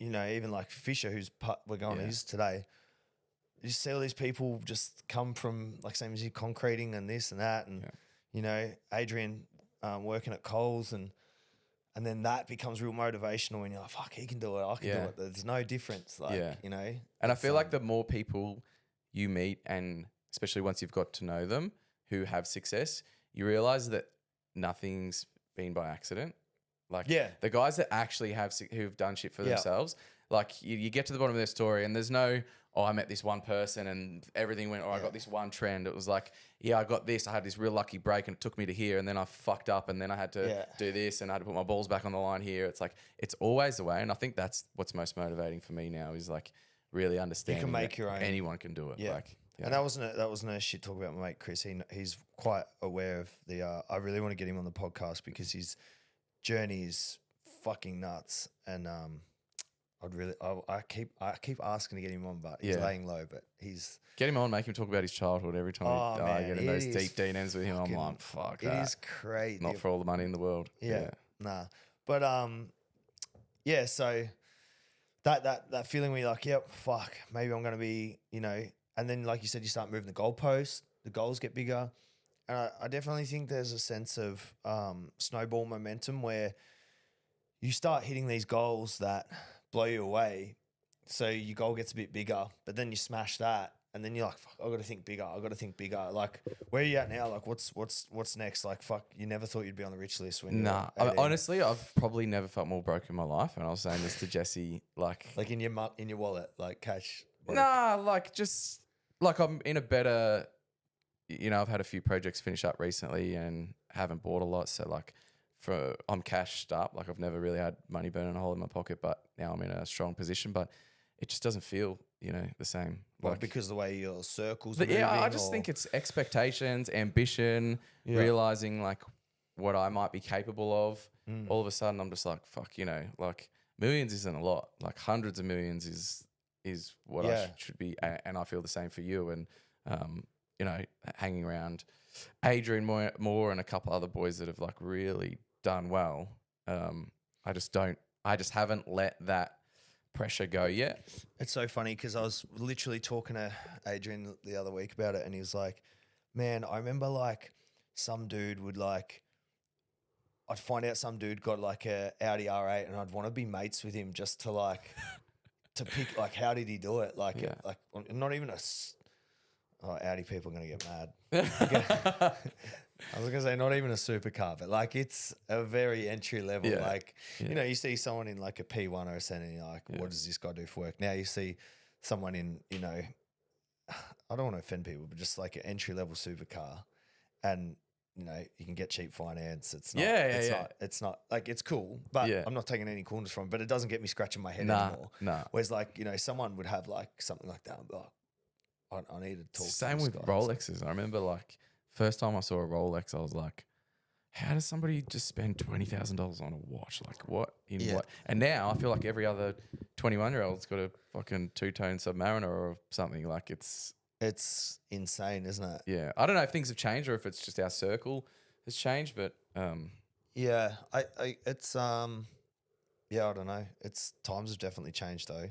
[SPEAKER 2] even like Fisher, we're going to his today. You see all these people just come from like same as you concreting and this and that. And, Adrian working at Coles and then that becomes real motivational when you're like, fuck, he can do it. I can do it. There's no difference. And
[SPEAKER 3] I feel like the more people you meet and especially once you've got to know them who have success, you realize that nothing's been by accident. Like the guys that actually who've done shit for themselves, like you get to the bottom of their story and there's no, oh, I met this one person and everything went, I got this one trend. It was like, I got this. I had this real lucky break and it took me to here and then I fucked up and then I had to do this and I had to put my balls back on the line here. It's like, it's always the way. And I think that's what's most motivating for me now is like really understanding
[SPEAKER 2] you can make your own.
[SPEAKER 3] Anyone can do it.
[SPEAKER 2] Yeah.
[SPEAKER 3] Like,
[SPEAKER 2] and that wasn't a shit talk about my mate Chris. He's quite aware of I really want to get him on the podcast because his journey is fucking nuts. And I keep asking to get him on, but he's laying low. But he's
[SPEAKER 3] Get him on, make him talk about his childhood every time I get in those deep DMs with him. I'm like, fuck that.
[SPEAKER 2] It is crazy.
[SPEAKER 3] Not for all the money in the world.
[SPEAKER 2] Yeah. Nah. But yeah, so that feeling where you're like, yep, fuck, maybe I'm gonna be, and then like you said, you start moving the goalposts, the goals get bigger. And I definitely think there's a sense of snowball momentum where you start hitting these goals that blow you away. So your goal gets a bit bigger, but then you smash that. And then you're like, fuck, I got to think bigger. I got to think bigger. Like, where are you at now? Like, what's next? Like, fuck, you never thought you'd be on the rich list when
[SPEAKER 3] Nah, honestly, I've probably never felt more broke in my life. And I was saying this to Jesse, like
[SPEAKER 2] in your wallet, like cash.
[SPEAKER 3] Nah, like just like I'm in a better, I've had a few projects finish up recently and haven't bought a lot. So like I'm cashed up. Like I've never really had money burning a hole in my pocket, but now I'm in a strong position, but it just doesn't feel, the same.
[SPEAKER 2] Like because the way your circles
[SPEAKER 3] I just think it's expectations, ambition, realizing like what I might be capable of. All of a sudden I'm just like, fuck, like millions isn't a lot. Like hundreds of millions is what I should be. And I feel the same for you. And, hanging around Adrian more and a couple other boys that have like really done well. I just haven't let that pressure go yet.
[SPEAKER 2] It's so funny because I was literally talking to Adrian the other week about it, and he was like, man, I remember like some dude would like, I'd find out some dude got like a Audi R8 and I'd want to be mates with him just to like, to pick like, how did he do it? Like, like not even Audi people are going to get mad. I was going to say not even a supercar, but like it's a very entry level. Like, you see someone in like a P1 or a Senna and you're like, what does this guy do for work? Now you see someone in, I don't want to offend people, but just like an entry level supercar and, you can get cheap finance. It's not, it's not like, it's cool, but I'm not taking any coolness from it, but it doesn't get me scratching my head anymore. Whereas like, someone would have like something like that. I need to talk.
[SPEAKER 3] Same with Rolexes. I remember like first time I saw a Rolex, I was like, how does somebody just spend $20,000 on a watch? Like what? What? And now I feel like every other 21-year-old's got a fucking two-tone Submariner or something. Like it's
[SPEAKER 2] insane, isn't it?
[SPEAKER 3] Yeah. I don't know if things have changed or if it's just our circle has changed, but
[SPEAKER 2] yeah, I don't know. It's times have definitely changed though.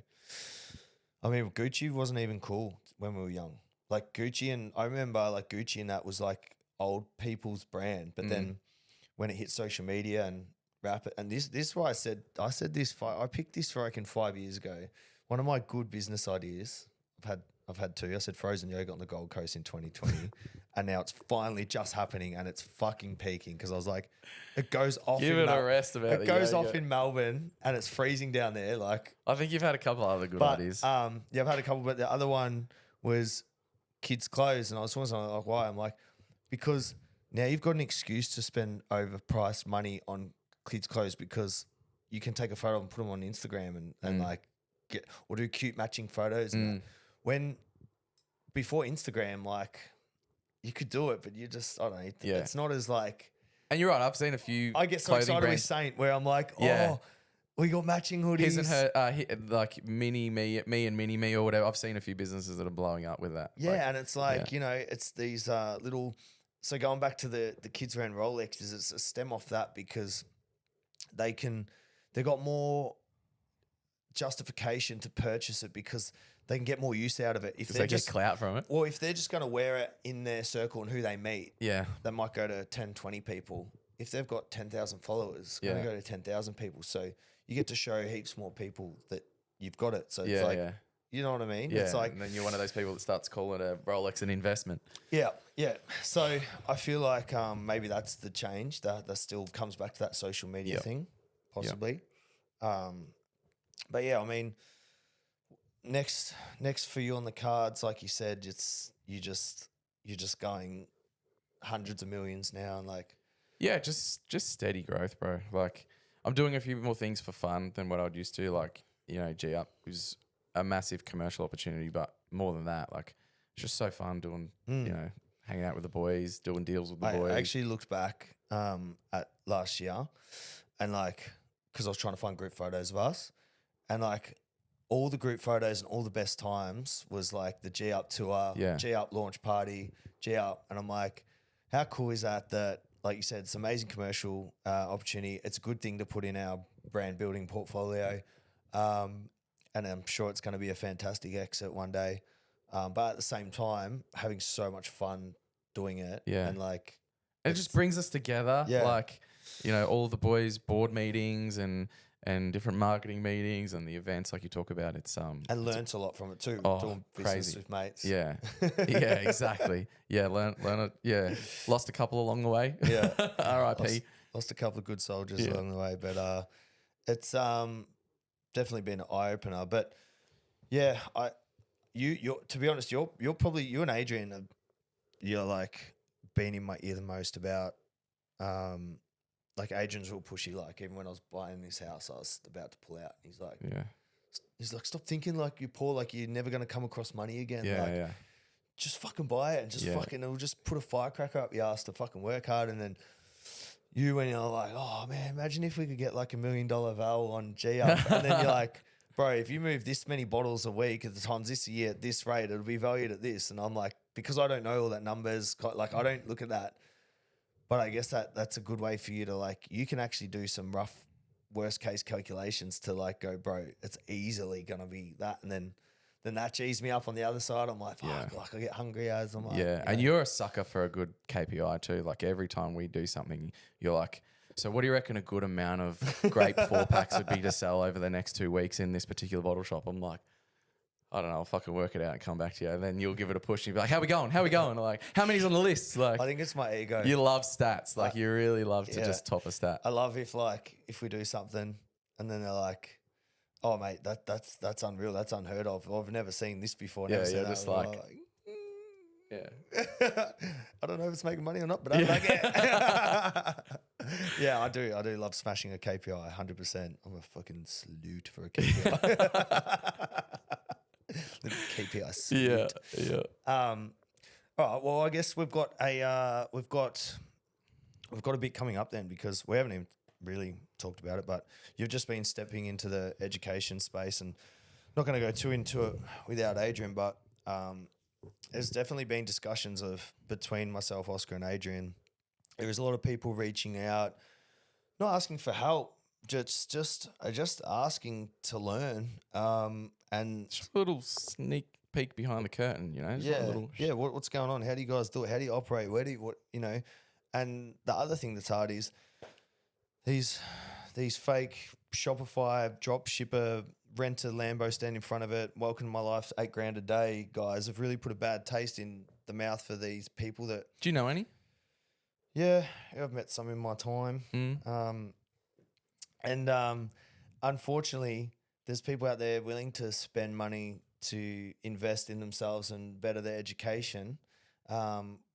[SPEAKER 2] I mean, Gucci wasn't even cool when we were young. Like Gucci, and I remember like Gucci and that was like old people's brand. But then when it hit social media and rap it, and this is why I picked this for 5 years ago. One of my good business ideas. I've had two. I said frozen yogurt on the Gold Coast in 2020, and now it's finally just happening, and it's fucking peaking because I was like, it goes off.
[SPEAKER 3] Give it a rest about it.
[SPEAKER 2] It goes off in Melbourne, and it's freezing down there. Like
[SPEAKER 3] I think you've had a couple other good ideas.
[SPEAKER 2] Yeah, I've had a couple, but the other one was kids' clothes, and I was talking to someone like, why? I'm like, because now you've got an excuse to spend overpriced money on kids' clothes because you can take a photo and put them on Instagram and like or do cute matching photos. And when before Instagram, like you could do it, but you just, I don't know. It's not as like.
[SPEAKER 3] And you're right. I've seen a few.
[SPEAKER 2] I get so excited with Saint where I'm like, we got matching hoodies.
[SPEAKER 3] His and her, like mini me and mini me or whatever. I've seen a few businesses that are blowing up with that.
[SPEAKER 2] Yeah, and it's like, it's these little. So going back to the kids wearing Rolexes, it's a stem off that because they've got more justification to purchase it because they can get more use out of it. If
[SPEAKER 3] they get clout from it.
[SPEAKER 2] Well, if they're just going to wear it in their circle and who they meet, they might go to 10, 20 people. If they've got 10,000 followers, it's going to go to 10,000 people. So you get to show heaps more people that you've got it. So it's like, you know what I mean?
[SPEAKER 3] Yeah,
[SPEAKER 2] it's like,
[SPEAKER 3] and then you're one of those people that starts calling a Rolex an investment.
[SPEAKER 2] Yeah. So I feel like maybe that's the change. That still comes back to that social media thing, possibly. But yeah, I mean, next for you on the cards, like you said, you're just going hundreds of millions now, and like
[SPEAKER 3] just steady growth, bro. Like I'm doing a few more things for fun than what I'd used to. Like G Up is a massive commercial opportunity, but more than that, like it's just so fun doing hanging out with the boys, doing deals with the boys.
[SPEAKER 2] I actually looked back at last year, and like because I was trying to find group photos of us. and like all the group photos and all the best times was like the G Up tour, G Up launch party, G Up. And I'm like, how cool is that? That, like you said, it's an amazing commercial opportunity. It's a good thing to put in our brand building portfolio. And I'm sure it's going to be a fantastic exit one day. But at the same time, having so much fun doing it.
[SPEAKER 3] Yeah.
[SPEAKER 2] And like,
[SPEAKER 3] it just brings us together.
[SPEAKER 2] Yeah.
[SPEAKER 3] Like, you know, all the boys' board meetings and different marketing meetings and the events like you talk about. It's
[SPEAKER 2] and learnt a lot from it too.
[SPEAKER 3] Oh,
[SPEAKER 2] doing business
[SPEAKER 3] crazy.
[SPEAKER 2] with mates.
[SPEAKER 3] Yeah. Yeah, exactly. Yeah, learn it. Yeah. Lost a couple along the way.
[SPEAKER 2] Yeah.
[SPEAKER 3] R.I.P.
[SPEAKER 2] Lost a couple of good soldiers along the way, but it's definitely been an eye opener. But yeah, you're to be honest, you're probably, you and Adrian you're like been in my ear the most about like Adrian's real pushy. Like even when I was buying this house, I was about to pull out. He's like, stop thinking like you're poor, like you're never gonna come across money again.
[SPEAKER 3] Yeah,
[SPEAKER 2] like,
[SPEAKER 3] yeah.
[SPEAKER 2] just fucking buy it and just fucking, it'll just put a firecracker up your ass to fucking work hard. And then you, when you're like, oh man, imagine if we could get like $1 million val on G Up. And then you're like, bro, if you move this many bottles a week at the times this year at this rate, it'll be valued at this. And I'm like, because I don't know all that numbers, like I don't look at that. But I guess that's a good way for you to like, you can actually do some rough worst case calculations to like go, bro, it's easily going to be that. And then that G's me up on the other side. I'm like, fuck, like I get hungry as I'm like.
[SPEAKER 3] Yeah, and you're a sucker for a good KPI too. Like every time we do something, you're like, so what do you reckon a good amount of grape 4-packs would be to sell over the next 2 weeks in this particular bottle shop? I'm like, I don't know, I'll fucking work it out and come back to you. And then you'll give it a push and you'll be like, how we going? How we going? Like, how many's on the list? Like,
[SPEAKER 2] I think it's my ego.
[SPEAKER 3] you love stats. Like you really love to just top a stat.
[SPEAKER 2] I love if we do something and then they're like, oh mate, that's unreal. That's unheard of. I've never seen this before. Never seen that.
[SPEAKER 3] Just
[SPEAKER 2] like
[SPEAKER 3] yeah.
[SPEAKER 2] I don't know if it's making money or not, but I'm like, yeah, I do love smashing a KPI 100%. I'm a fucking salute for a KPI. The KPI salute.
[SPEAKER 3] Yeah.
[SPEAKER 2] All right. Well, I guess we've got a bit coming up then, because we haven't even really talked about it, but you've just been stepping into the education space, and not going to go too into it without Adrian, but there's definitely been discussions between myself, Oscar, and Adrian. There was a lot of people reaching out, not asking for help, just asking to learn. And
[SPEAKER 3] Just a little sneak peek behind the curtain, you know? Just
[SPEAKER 2] what's going on? How do you guys do it? How do you operate? And the other thing that's hard is these fake Shopify drop shipper, rent a Lambo, stand in front of it, welcome to my life, $8,000 a day guys have really put a bad taste in the mouth for these people that.
[SPEAKER 3] Do you know any?
[SPEAKER 2] Yeah, I've met some in my time. Unfortunately, there's people out there willing to spend money to invest in themselves and better their education,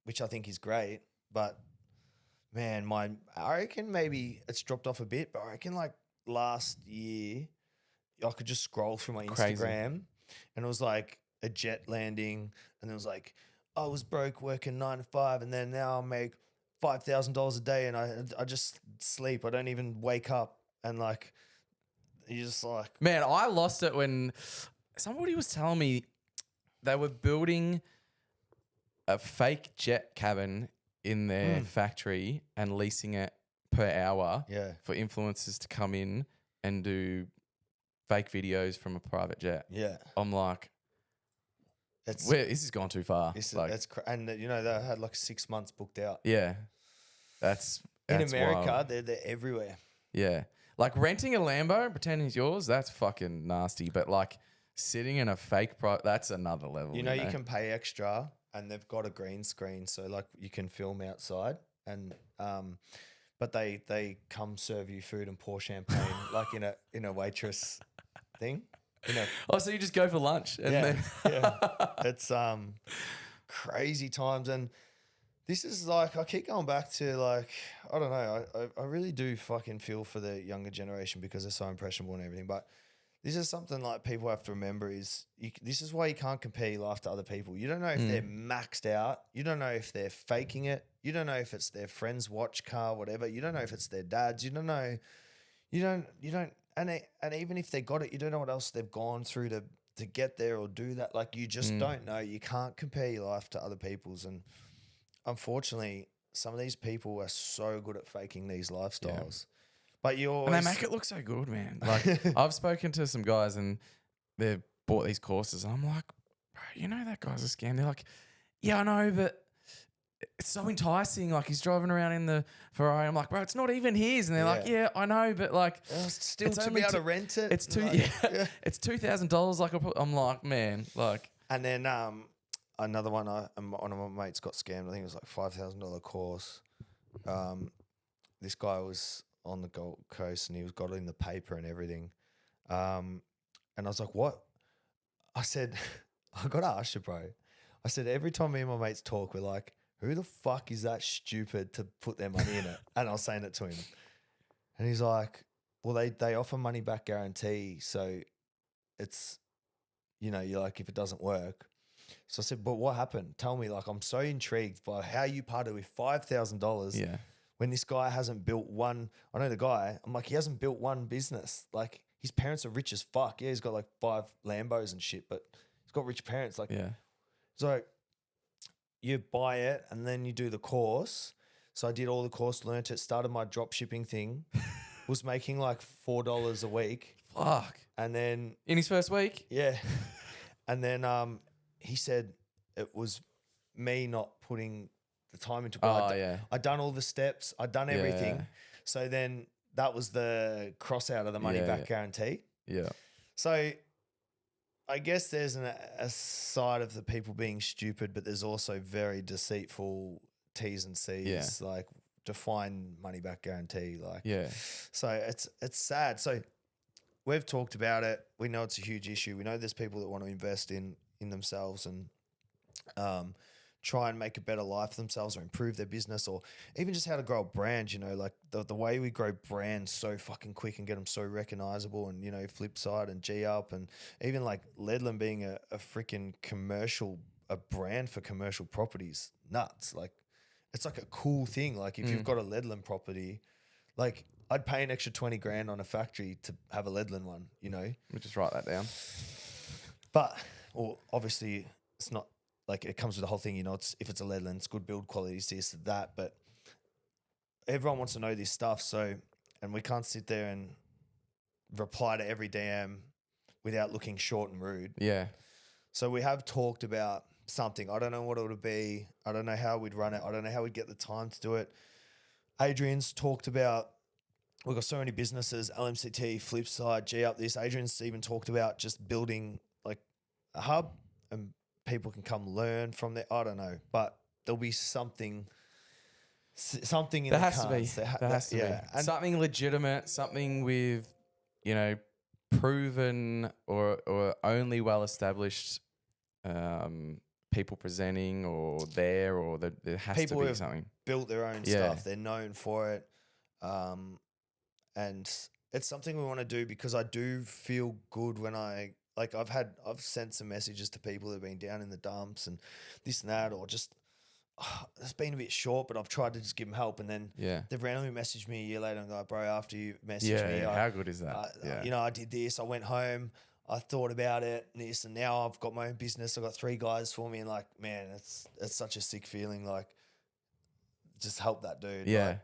[SPEAKER 2] which I think is great. But man, I reckon maybe it's dropped off a bit, but I reckon like last year, I could just scroll through my Instagram and it was like a jet landing, and it was like, I was broke working 9 to 5, and then now I make $5,000 a day, and I just sleep. I don't even wake up, and like, you just like,
[SPEAKER 3] Man, I lost it when somebody was telling me they were building a fake jet cabin in their factory and leasing it per hour for influencers to come in and do fake videos from a private jet.
[SPEAKER 2] Yeah.
[SPEAKER 3] I'm like, this has gone too far.
[SPEAKER 2] And they had like 6 months booked out.
[SPEAKER 3] Yeah. That's
[SPEAKER 2] in America,
[SPEAKER 3] wild.
[SPEAKER 2] they're everywhere.
[SPEAKER 3] Yeah. Like renting a Lambo and pretending it's yours, that's fucking nasty. But like sitting in a fake that's another level.
[SPEAKER 2] You can pay extra, and they've got a green screen, so like you can film outside, and but they come serve you food and pour champagne like in a waitress thing.
[SPEAKER 3] So you just go for lunch and then
[SPEAKER 2] It's crazy times, and this is like, I keep going back to like, I don't know, I really do fucking feel for the younger generation because they're so impressionable and everything, but this is something like people have to remember is this is why you can't compare your life to other people. You don't know if they're maxed out. You don't know if they're faking it. You don't know if it's their friend's watch, car, whatever. You don't know if it's their dad's. You don't know. You don't and even if they got it, you don't know what else they've gone through to get there or do that. Like you just don't know. You can't compare your life to other people's, and unfortunately, some of these people are so good at faking these lifestyles. But you always,
[SPEAKER 3] and they make it look so good, man. Like I've spoken to some guys and they've bought these courses, and I'm like, bro, you know that guy's a scam. They're like, yeah, I know, but it's so enticing. Like he's driving around in the Ferrari. I'm like, bro, it's not even his. And they're like, yeah, I know, but like,
[SPEAKER 2] still
[SPEAKER 3] it's
[SPEAKER 2] to
[SPEAKER 3] only
[SPEAKER 2] be able to rent it.
[SPEAKER 3] It's it's $2,000. Like I'm like, man, like.
[SPEAKER 2] And then another one, one of my mates got scammed. I think it was like $5,000 course. This guy was on the Gold Coast and he got it in the paper and everything. And I was like, what? I said, I got to ask you, bro. I said, every time me and my mates talk, we're like, who the fuck is that stupid to put their money in it? And I was saying it to him. And he's like, well, they offer money back guarantee. So it's, you know, you're like, if it doesn't work. So I said, but what happened? Tell me, like, I'm so intrigued by how you parted with $5,000.
[SPEAKER 3] Yeah.
[SPEAKER 2] When this guy hasn't built one, I know the guy, I'm like, he hasn't built one business. Like his parents are rich as fuck. Yeah, he's got like 5 Lambos and shit, but he's got rich parents. Like, so you buy it and then you do the course. So I did all the course, learnt it, started my drop shipping thing, was making like $4 a week.
[SPEAKER 3] Fuck.
[SPEAKER 2] And then
[SPEAKER 3] in his first week?
[SPEAKER 2] Yeah. And then he said it was me not putting the time into it. I'd done all the steps. I'd done everything.
[SPEAKER 3] Yeah.
[SPEAKER 2] So then that was the cross out of the money back guarantee.
[SPEAKER 3] Yeah.
[SPEAKER 2] So I guess there's a side of the people being stupid, but there's also very deceitful T's and C's, like define money back guarantee. Like, so it's sad. So we've talked about it. We know it's a huge issue. We know there's people that want to invest in themselves and try and make a better life for themselves or improve their business or even just how to grow a brand, you know, like the way we grow brands so fucking quick and get them so recognizable and, you know, Flipside and G-Up and even like Ledlin being a freaking a brand for commercial properties. Nuts. Like it's like a cool thing. Like if you've got a Ledlin property, like I'd pay an extra 20 grand on a factory to have a Ledlin one, you know?
[SPEAKER 3] We'll just write that down.
[SPEAKER 2] But, well, obviously it's not, like it comes with the whole thing, you know, if it's a Ledlin, it's good build quality, this, that, but everyone wants to know this stuff. So, and we can't sit there and reply to every DM without looking short and rude.
[SPEAKER 3] Yeah.
[SPEAKER 2] So we have talked about something. I don't know what it would be. I don't know how we'd run it. I don't know how we'd get the time to do it. Adrian's talked about, we've got so many businesses, LMCT, Flipside, G-Up this. Adrian's even talked about just building like a hub and people can come learn from there. I don't know, but there'll be something in the cards.
[SPEAKER 3] There has to be. And something legitimate, something with, you know, proven or only well-established people presenting or there has
[SPEAKER 2] people
[SPEAKER 3] to be
[SPEAKER 2] have
[SPEAKER 3] something.
[SPEAKER 2] Built their own stuff. They're known for it. And it's something we want to do because I do feel good when I've sent some messages to people that have been down in the dumps and this and that, or just, it's been a bit short, but I've tried to just give them help. And then they've randomly messaged me a year later and go, bro, after you messaged me,
[SPEAKER 3] how good is that?
[SPEAKER 2] You know, I did this, I went home, I thought about it and this, and now I've got my own business. I've got 3 guys for me and like, man, it's such a sick feeling. Like just help that dude.
[SPEAKER 3] Yeah.
[SPEAKER 2] Like,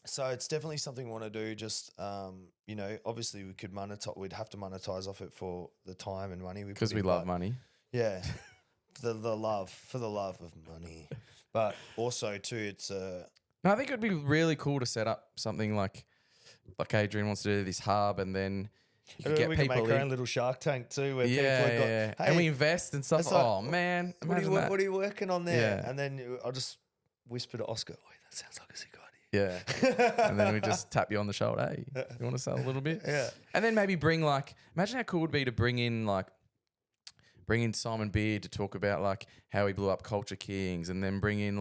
[SPEAKER 2] so it's definitely something we want to do. Just, you know, obviously we could monetize. We'd have to monetize off it for the time and money.
[SPEAKER 3] Because we love money.
[SPEAKER 2] Yeah, for the love of money. But also too, it's
[SPEAKER 3] No, I think it'd be really cool to set up something like Adrian wants to do this hub, and then you can get
[SPEAKER 2] we
[SPEAKER 3] people
[SPEAKER 2] can make our own little Shark Tank too, where people have got, hey,
[SPEAKER 3] and we invest and stuff.
[SPEAKER 2] like,
[SPEAKER 3] Man,
[SPEAKER 2] what are you working on there?
[SPEAKER 3] Yeah.
[SPEAKER 2] And then I'll just whisper to Oscar, "Wait, that sounds like a sick idea."
[SPEAKER 3] Yeah. And then we just tap you on the shoulder. Hey, you want to sell a little bit?
[SPEAKER 2] Yeah.
[SPEAKER 3] And then maybe bring imagine how cool it would be to bring in Simon Beard to talk about how he blew up Culture Kings, and then bring in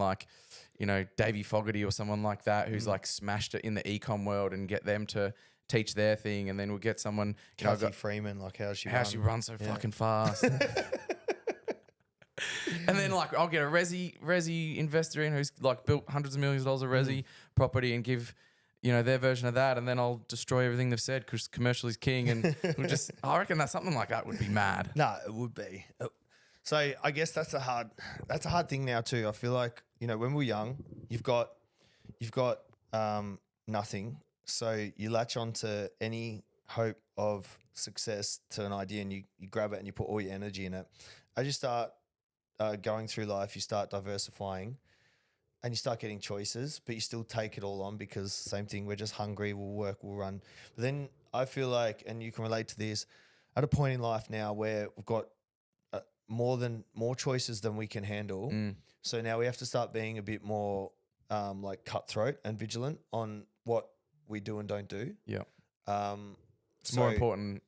[SPEAKER 3] you know, Davey Fogarty or someone like that who's smashed it in the e-com world and get them to teach their thing. And then we'll get someone,
[SPEAKER 2] Kathy Freeman, how she
[SPEAKER 3] runs so fucking fast. And then I'll get a resi investor in who's built hundreds of millions of dollars of resi property and give their version of that, and then I'll destroy everything they've said because commercial is king, and I reckon that something like that would be mad.
[SPEAKER 2] No, it would be. So I guess that's a hard thing now too. I feel like, when we're young, you've got nothing. So you latch onto any hope of success to an idea and you grab it and you put all your energy in it. As you start going through life, you start diversifying and you start getting choices, but you still take it all on because same thing, we're just hungry, we'll work, we'll run. But then I feel like, and you can relate to this, at a point in life now where we've got more choices than we can handle. So now we have to start being a bit more like cutthroat and vigilant on what we do and don't do.
[SPEAKER 3] Yeah. It's more important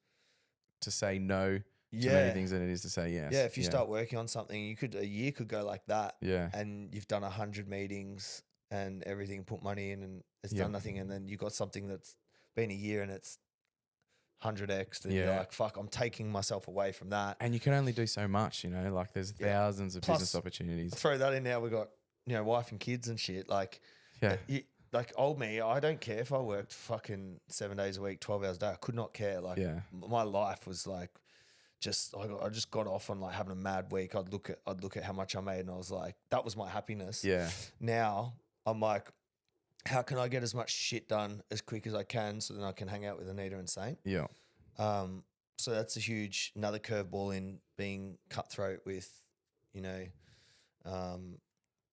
[SPEAKER 3] to say no to many things than it is to say yes.
[SPEAKER 2] Yeah, if you start working on something, a year could go like that.
[SPEAKER 3] Yeah.
[SPEAKER 2] And you've done 100 meetings and everything, put money in and it's done nothing. And then you got something that's been a year and it's 100x. And you're like, fuck, I'm taking myself away from that.
[SPEAKER 3] And you can only do so much, like there's thousands of business opportunities.
[SPEAKER 2] Throw that in now, we got, wife and kids and shit. Like, like old me, I don't care if I worked fucking 7 days a week, 12 hours a day. I could not care. Like my life was like, I just got off on like having a mad week. I'd look at how much I made and I was like, that was my happiness. Yeah. Now I'm like, how can I get as much shit done as quick as I can so then I can hang out with Anita and Saint? Yeah. So that's another curveball in being cutthroat with,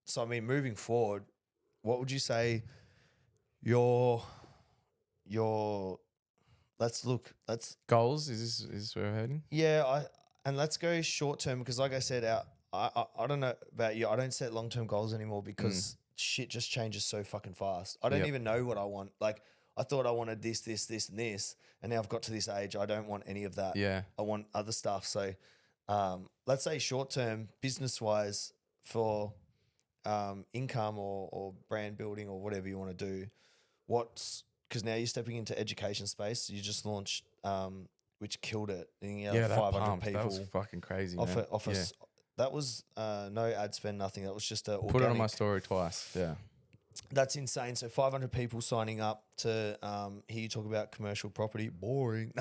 [SPEAKER 2] so I mean, moving forward, what would you say your let's
[SPEAKER 3] goals? Is this where we're heading?
[SPEAKER 2] Yeah, and let's go short term because like I said, I don't know about you, I don't set long term goals anymore because shit just changes so fucking fast. I don't even know what I want. Like I thought I wanted this, and this, and now I've got to this age, I don't want any of that. Yeah. I want other stuff. So let's say short term, business wise, for income or brand building or whatever you want to do, because now you're stepping into education space. You just launched, which killed it.
[SPEAKER 3] Yeah, 500 people. That was fucking crazy.
[SPEAKER 2] That was no ad spend, nothing. That was just a
[SPEAKER 3] put it on my story twice. Yeah,
[SPEAKER 2] that's insane. So 500 people signing up to hear you talk about commercial property. Boring.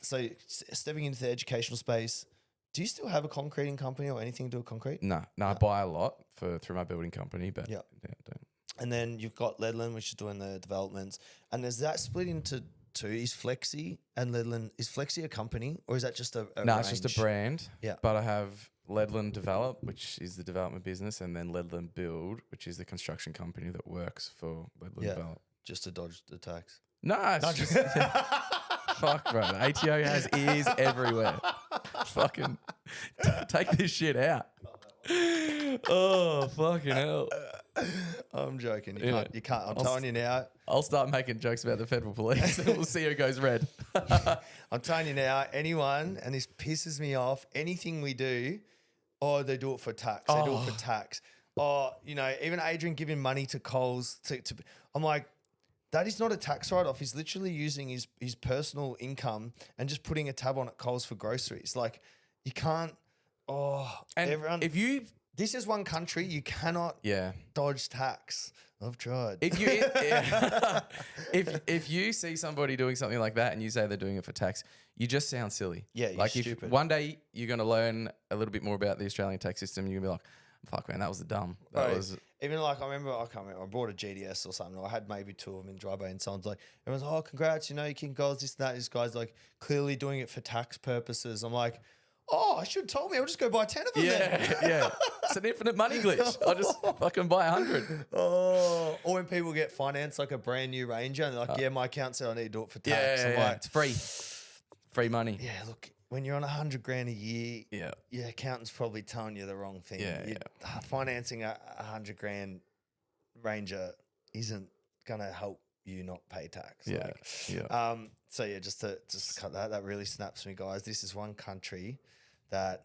[SPEAKER 2] So stepping into the educational space. Do you still have a concreting company or anything to do with concrete?
[SPEAKER 3] No. I buy a lot through my building company, but yeah, don't.
[SPEAKER 2] And then you've got Ledlin, which is doing the developments. And is that split into two? Is Flexi and Ledlin, is Flexi a company or is that just a
[SPEAKER 3] No,
[SPEAKER 2] range?
[SPEAKER 3] it's just a brand. Yeah. But I have Ledlin Develop, which is the development business, and then Ledlin Build, which is the construction company that works for Ledlin Develop.
[SPEAKER 2] Just to dodge the tax.
[SPEAKER 3] No, it's just... Fuck, bro. The ATO has ears everywhere. Fucking take this shit out. Oh, fucking hell.
[SPEAKER 2] I'm joking. You can't. I'm telling you now.
[SPEAKER 3] I'll start making jokes about the federal police and we'll see who goes red.
[SPEAKER 2] I'm telling you now, anyone, and this pisses me off, anything we do, they do it for tax. They do it for tax. Even Adrian giving money to Coles. I'm like, that is not a tax write-off. He's literally using his personal income and just putting a tab on at Coles for groceries. Like, you can't. And everyone. This is one country you cannot dodge tax. I've tried.
[SPEAKER 3] If you see somebody doing something like that and you say they're doing it for tax, you just sound silly.
[SPEAKER 2] Yeah, you're stupid.
[SPEAKER 3] If one day you're going to learn a little bit more about the Australian tax system, you're going to be like, fuck, man, that was dumb.
[SPEAKER 2] Even like, I can't remember, I bought a GDS or something. I had maybe two of them in dry bay and someone's like, everyone's like, congrats, you can goals, this and that. This guy's like clearly doing it for tax purposes. I'm like, I should have told me. I'll just go buy 10 of them then.
[SPEAKER 3] Yeah. It's an infinite money glitch. I'll just fucking buy 100.
[SPEAKER 2] Or when people get financed like a brand new Ranger and they're like, my account said I need to do it for tax. I'm like,
[SPEAKER 3] it's free. Free money.
[SPEAKER 2] Yeah, look, when you're on $100,000 a year, your accountant's probably telling you the wrong thing. Financing a $100,000 Ranger isn't gonna help you not pay tax. Just to cut that really snaps me, guys. This is one country that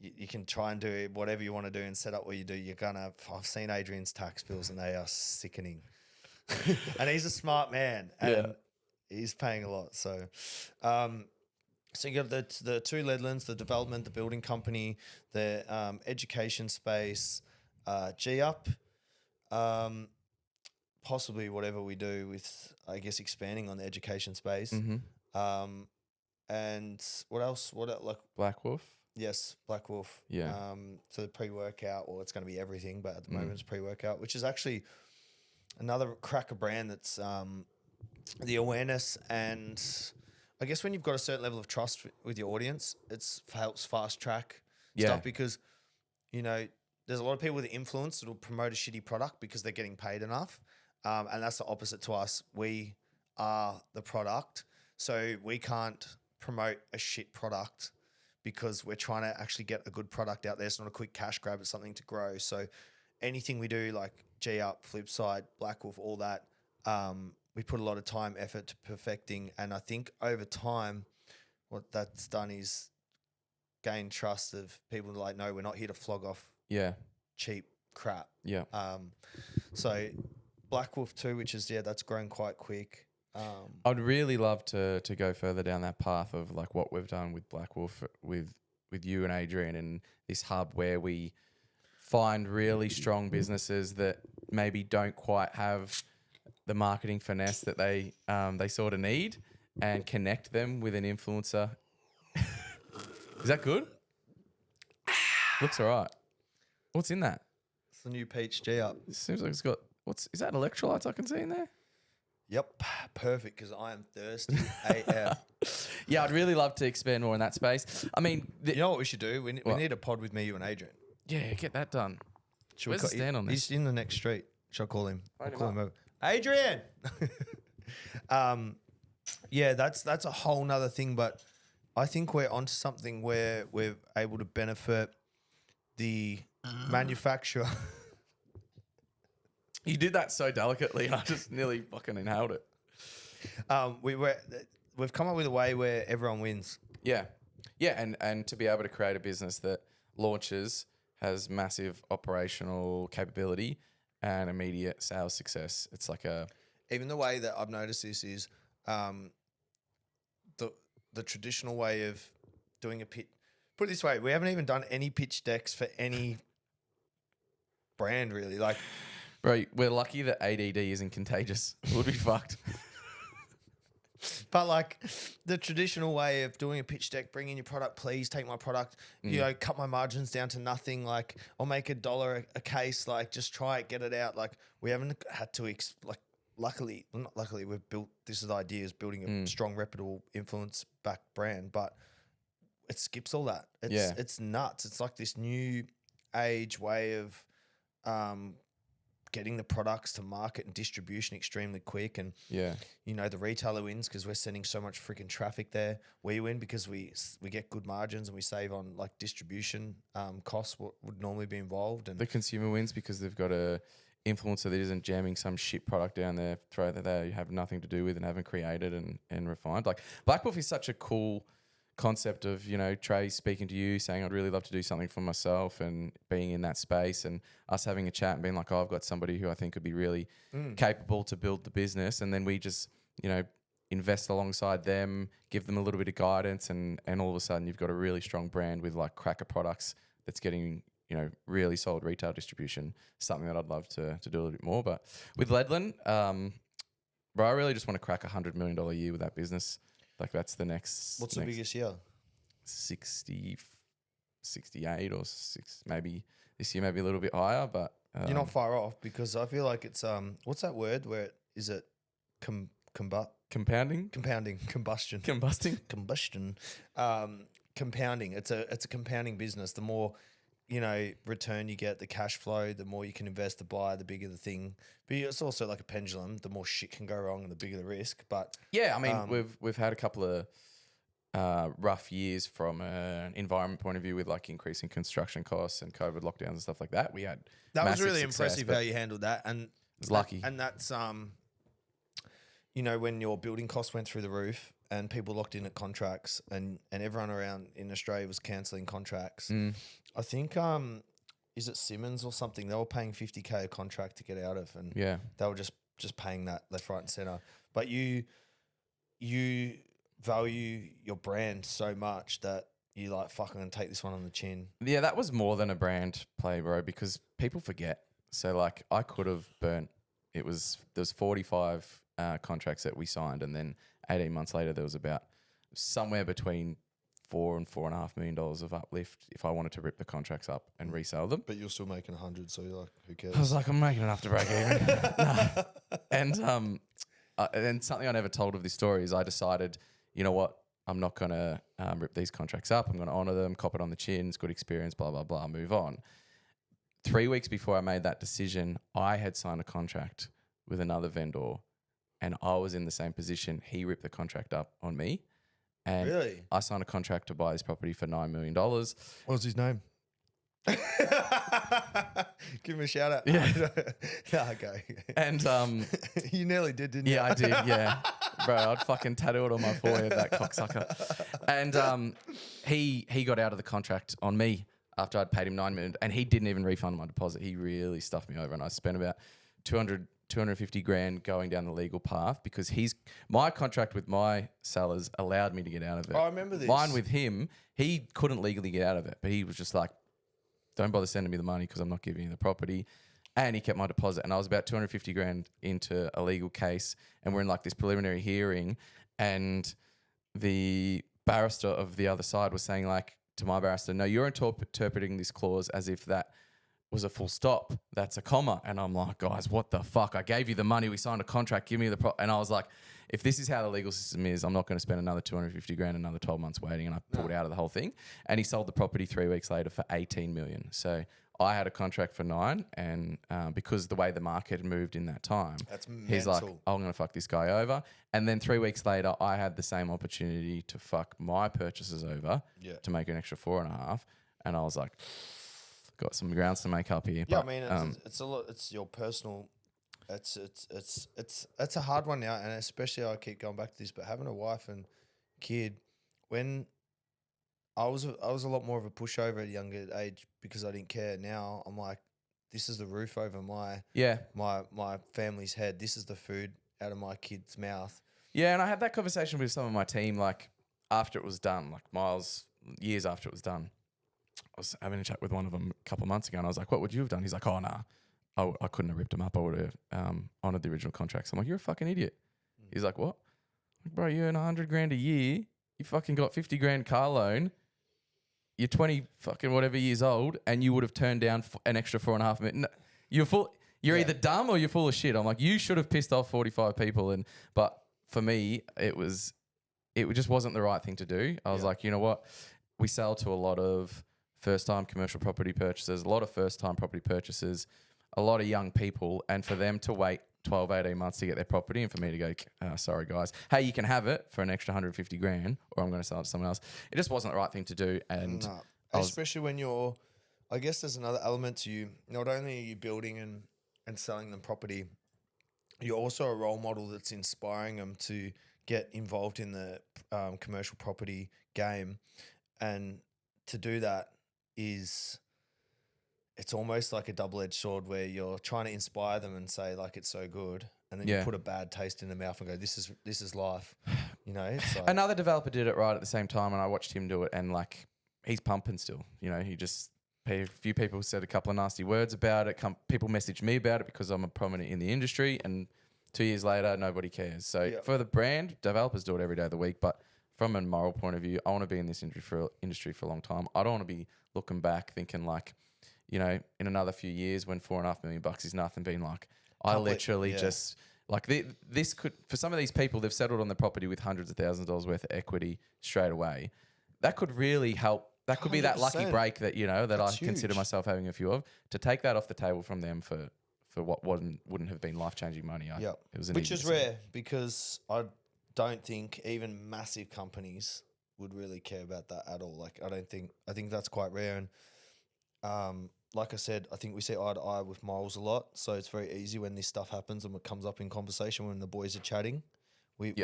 [SPEAKER 2] you can try and do whatever you want to do and set up what you do. I've seen Adrian's tax bills and they are sickening. And he's a smart man and he's paying a lot. So, so you got the two Ledlins, the development, the building company, the education space, G-Up. possibly whatever we do with, I guess, expanding on the education space. And what else? Like
[SPEAKER 3] Black Wolf.
[SPEAKER 2] yes, Black Wolf.
[SPEAKER 3] Yeah.
[SPEAKER 2] So the pre-workout, well, it's going to be everything, but at the moment it's pre-workout, which is actually another cracker brand that's the awareness, and I guess when you've got a certain level of trust with your audience, it's helps fast track stuff because, you know, there's a lot of people with influence that will promote a shitty product because they're getting paid enough. And that's the opposite to us. We are the product. So we can't promote a shit product because we're trying to actually get a good product out there. It's not a quick cash grab, it's something to grow. So anything we do, like G Up, Flipside, Black Wolf, all that, we put a lot of time, effort to perfecting. And I think over time, what that's done is gain trust of people like, no, we're not here to flog off cheap crap.
[SPEAKER 3] Yeah.
[SPEAKER 2] So Black Wolf too, which is, that's grown quite quick.
[SPEAKER 3] I'd really love to go further down that path of like what we've done with Black Wolf with you and Adrian, and this hub where we find really strong businesses that maybe don't quite have the marketing finesse that they sort of need, and connect them with an influencer. Is that good? Looks all right. What's in that?
[SPEAKER 2] It's the new peach G Up.
[SPEAKER 3] Seems like it's got, is that electrolytes I can see in there?
[SPEAKER 2] Yep, perfect, because I am thirsty AF.
[SPEAKER 3] Yeah, I'd really love to expand more in that space. I mean,
[SPEAKER 2] you know what we should do? We need a pod with me, you and Adrian.
[SPEAKER 3] Yeah, get that done.
[SPEAKER 2] Should
[SPEAKER 3] Where's the stand on this?
[SPEAKER 2] He's in the next street. Shall I call him?
[SPEAKER 3] I'll
[SPEAKER 2] call him over. Adrian! Yeah, that's a whole nother thing, but I think we're onto something where we're able to benefit the manufacturer.
[SPEAKER 3] You did that so delicately, and I just nearly fucking inhaled it.
[SPEAKER 2] We've come up with a way where everyone wins.
[SPEAKER 3] Yeah. Yeah, and to be able to create a business that launches, has massive operational capability and immediate sales success. It's like
[SPEAKER 2] even the way that I've noticed this is the traditional way of doing a pitch. Put it this way, we haven't even done any pitch decks for any brand really. Like,
[SPEAKER 3] bro, we're lucky that ADD isn't contagious. We'll be fucked.
[SPEAKER 2] But like the traditional way of doing a pitch deck, bring in your product, please take my product, you know, cut my margins down to nothing. Like I'll make $1 a case, like just try it, get it out. Like we haven't had to, luckily, we've built, this is the idea, is building a strong, reputable, influence-backed brand, but it skips all that. It's nuts. It's like this new age way of getting the products to market and distribution extremely quick. And, you know, the retailer wins because we're sending so much freaking traffic there. We win because we get good margins and we save on like distribution costs, what would normally be involved. And
[SPEAKER 3] the consumer wins because they've got a influencer that isn't jamming some shit product down their throat that they have nothing to do with and haven't created and refined. Like Black Wolf is such a cool concept of, you know, Trey speaking to you saying I'd really love to do something for myself and being in that space, and us having a chat and being like, oh, I've got somebody who I think could be really capable to build the business, and then we just, you know, invest alongside them, give them a little bit of guidance, and all of a sudden you've got a really strong brand with like cracker products that's getting, you know, really solid retail distribution. Something that I'd love to do a little bit more. But with Ledlin, bro, I really just want to crack $100 million a year with that business. Like that's the next.
[SPEAKER 2] What's the biggest year?
[SPEAKER 3] 60, 68 or 6, maybe this year, maybe a little bit higher, but
[SPEAKER 2] you're not far off, because I feel like it's what's that word where is it
[SPEAKER 3] compounding,
[SPEAKER 2] combustion, compounding. It's a compounding business. The more, you know, return you get, the cash flow, the more you can invest, the buyer, the bigger the thing. But it's also like a pendulum. The more shit can go wrong and the bigger the risk. But
[SPEAKER 3] yeah, I mean, we've had a couple of rough years from an environment point of view with like increasing construction costs and COVID lockdowns and stuff like that. We had
[SPEAKER 2] that was really
[SPEAKER 3] success,
[SPEAKER 2] impressive how you handled that, and
[SPEAKER 3] it was lucky.
[SPEAKER 2] And that's you know, when your building costs went through the roof and people locked in at contracts, and everyone around in Australia was cancelling contracts. I think is it Simmons or something? They were paying $50K a contract to get out of, and they were just paying that left, right, and center. But you value your brand so much that you like, fuck, I'm gonna take this one on the chin.
[SPEAKER 3] Yeah, that was more than a brand play, bro, because people forget. So like I could have burnt there's 45 contracts that we signed, and then 18 months later there was about somewhere between $4 and $4.5 million of uplift if I wanted to rip the contracts up and resell them.
[SPEAKER 2] But you're still making 100, so you're like, who cares?
[SPEAKER 3] I was like, I'm making enough to break even. Nah. And something I never told of this story is I decided, you know what, I'm not going to rip these contracts up. I'm going to honour them, cop it on the chin. It's good experience, blah, blah, blah, move on. 3 weeks before I made that decision, I had signed a contract with another vendor and I was in the same position. He ripped the contract up on me. And
[SPEAKER 2] Really?
[SPEAKER 3] I signed a contract to buy this property for $9 million.
[SPEAKER 2] What's his name? Give him a shout out.
[SPEAKER 3] Yeah.
[SPEAKER 2] No, okay.
[SPEAKER 3] And
[SPEAKER 2] you nearly did, didn't you?
[SPEAKER 3] yeah, I did. Yeah, bro, I'd fucking tattoo it on my forehead, that cocksucker. And he got out of the contract on me after I'd paid him $9 million, and he didn't even refund my deposit. He really stuffed me over, and I spent about 250 grand going down the legal path because my contract with my sellers allowed me to get out of it.
[SPEAKER 2] I remember this.
[SPEAKER 3] Mine with him, he couldn't legally get out of it, but he was just like, don't bother sending me the money because I'm not giving you the property. And he kept my deposit. And I was about 250 grand into a legal case, and we're in like this preliminary hearing, and the barrister of the other side was saying like to my barrister, no, you're interpreting this clause as if that was a full stop. That's a comma. And I'm like, guys, what the fuck? I gave you the money. We signed a contract. Give me the and I was like, if this is how the legal system is, I'm not going to spend another 250 grand, another 12 months waiting. And I pulled out of the whole thing. And he sold the property 3 weeks later for 18 million. So I had a contract for 9, and because the way the market moved in that time, he's like, I'm going to fuck this guy over. And then 3 weeks later, I had the same opportunity to fuck my purchases over to make an extra 4.5. And I was like, got some grounds to make up here.
[SPEAKER 2] Yeah,
[SPEAKER 3] but,
[SPEAKER 2] I mean, it's a lot. It's your personal. It's a hard one now, and especially I keep going back to this. But having a wife and kid, when I was a lot more of a pushover at a younger age because I didn't care. Now I'm like, this is the roof over my family's head. This is the food out of my kid's mouth.
[SPEAKER 3] Yeah, and I had that conversation with some of my team, like after it was done, like years after it was done. I was having a chat with one of them a couple of months ago, and I was like, what would you have done? He's like, oh, nah, I couldn't have ripped him up. I would have honoured the original contracts. I'm like, you're a fucking idiot. He's like, what? I'm like, bro, you earn 100 grand a year. You fucking got 50 grand car loan. You're 20 fucking whatever years old, and you would have turned down an extra 4.5 million. No, you're either dumb or you're full of shit. I'm like, you should have pissed off 45 people. But for me, it just wasn't the right thing to do. I was like, you know what? We sell to a lot of first-time commercial property purchasers, a lot of first-time property purchasers, a lot of young people, and for them to wait 12, 18 months to get their property and for me to go, sorry, guys, hey, you can have it for an extra 150 grand or I'm going to sell it to someone else. It just wasn't the right thing to do. And
[SPEAKER 2] no. Especially when I guess there's another element to you. Not only are you building and selling them property, you're also a role model that's inspiring them to get involved in the commercial property game. And to do that it's almost like a double-edged sword where you're trying to inspire them and say like it's so good, and then you put a bad taste in their mouth and go, this is life. You know, it's like
[SPEAKER 3] another developer did it right at the same time, and I watched him do it, and like he's pumping still. You know, a few people said a couple of nasty words about it. People messaged me about it because I'm a prominent in the industry, and 2 years later, nobody cares. So for the brand, developers do it every day of the week, but from a moral point of view, I want to be in this industry for a long time. I don't want to be looking back thinking like, you know, in another few years when $4.5 million is nothing, being like, I literally just like this could, for some of these people, they've settled on the property with hundreds of thousands of dollars worth of equity straight away. That could really help. That could be that lucky break that, you know, that I consider myself having a few of, to take that off the table from them for what wouldn't have been life-changing money. It was
[SPEAKER 2] which is rare because I don't think even massive companies would really care about that at all. Like, I think that's quite rare. And like I said, I think we see eye to eye with morals a lot. So it's very easy when this stuff happens and it comes up in conversation when the boys are chatting. We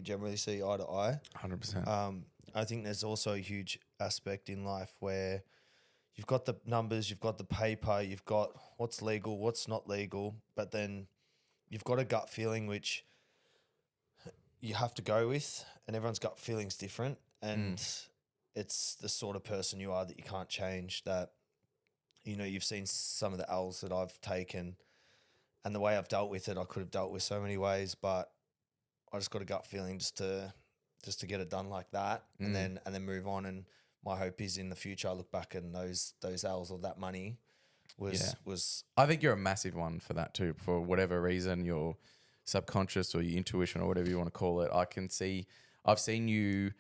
[SPEAKER 2] generally see eye to eye.
[SPEAKER 3] 100%.
[SPEAKER 2] I think there's also a huge aspect in life where you've got the numbers, you've got the paper, you've got what's legal, what's not legal, but then you've got a gut feeling which you have to go with, and everyone's gut feeling's different, and it's the sort of person you are that you can't change. That, you know, you've seen some of the L's that I've taken, and the way I've dealt with it, I could have dealt with so many ways, but I just got a gut feeling just to get it done like that, and then move on. And my hope is in the future, I look back and those L's or that money was.
[SPEAKER 3] I think you're a massive one for that too. For whatever reason, your subconscious or your intuition or whatever you want to call it, I've seen you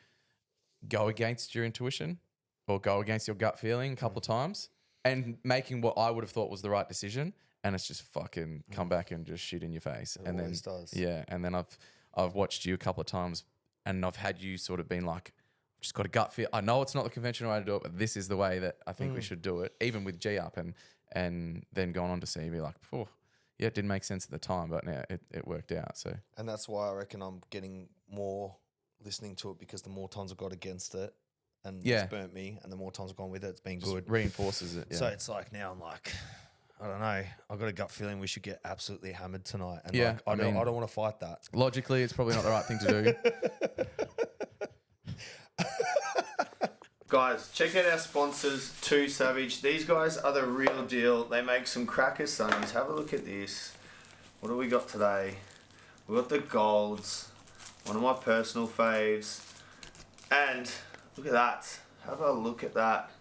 [SPEAKER 3] go against your intuition or go against your gut feeling a couple of times, and making what I would have thought was the right decision, and it's just fucking come back and just shit in your face.
[SPEAKER 2] It
[SPEAKER 3] and
[SPEAKER 2] always
[SPEAKER 3] then
[SPEAKER 2] does.
[SPEAKER 3] Yeah, and then I've watched you a couple of times, and I've had you sort of been like, just got a gut feel. I know it's not the conventional way to do it, but this is the way that I think we should do it. Even with G up, and then gone on to see me like, oh, yeah, it didn't make sense at the time, but now it worked out. So,
[SPEAKER 2] and that's why I reckon I'm getting more listening to it, because the more times I've got against it, and it's burnt me, and the more times I've gone with it, it's been
[SPEAKER 3] just
[SPEAKER 2] good.
[SPEAKER 3] Reinforces it. Yeah.
[SPEAKER 2] So it's like now I'm like, I don't know. I've got a gut feeling we should get absolutely hammered tonight. And
[SPEAKER 3] Yeah,
[SPEAKER 2] I don't want to fight that.
[SPEAKER 3] Logically, it's probably not the right thing to do.
[SPEAKER 2] Guys, check out our sponsors, Too Savage. These guys are the real deal. They make some cracker sunnies. Have a look at this. What do we got today? We got the golds, one of my personal faves. And look at that. Have a look at that.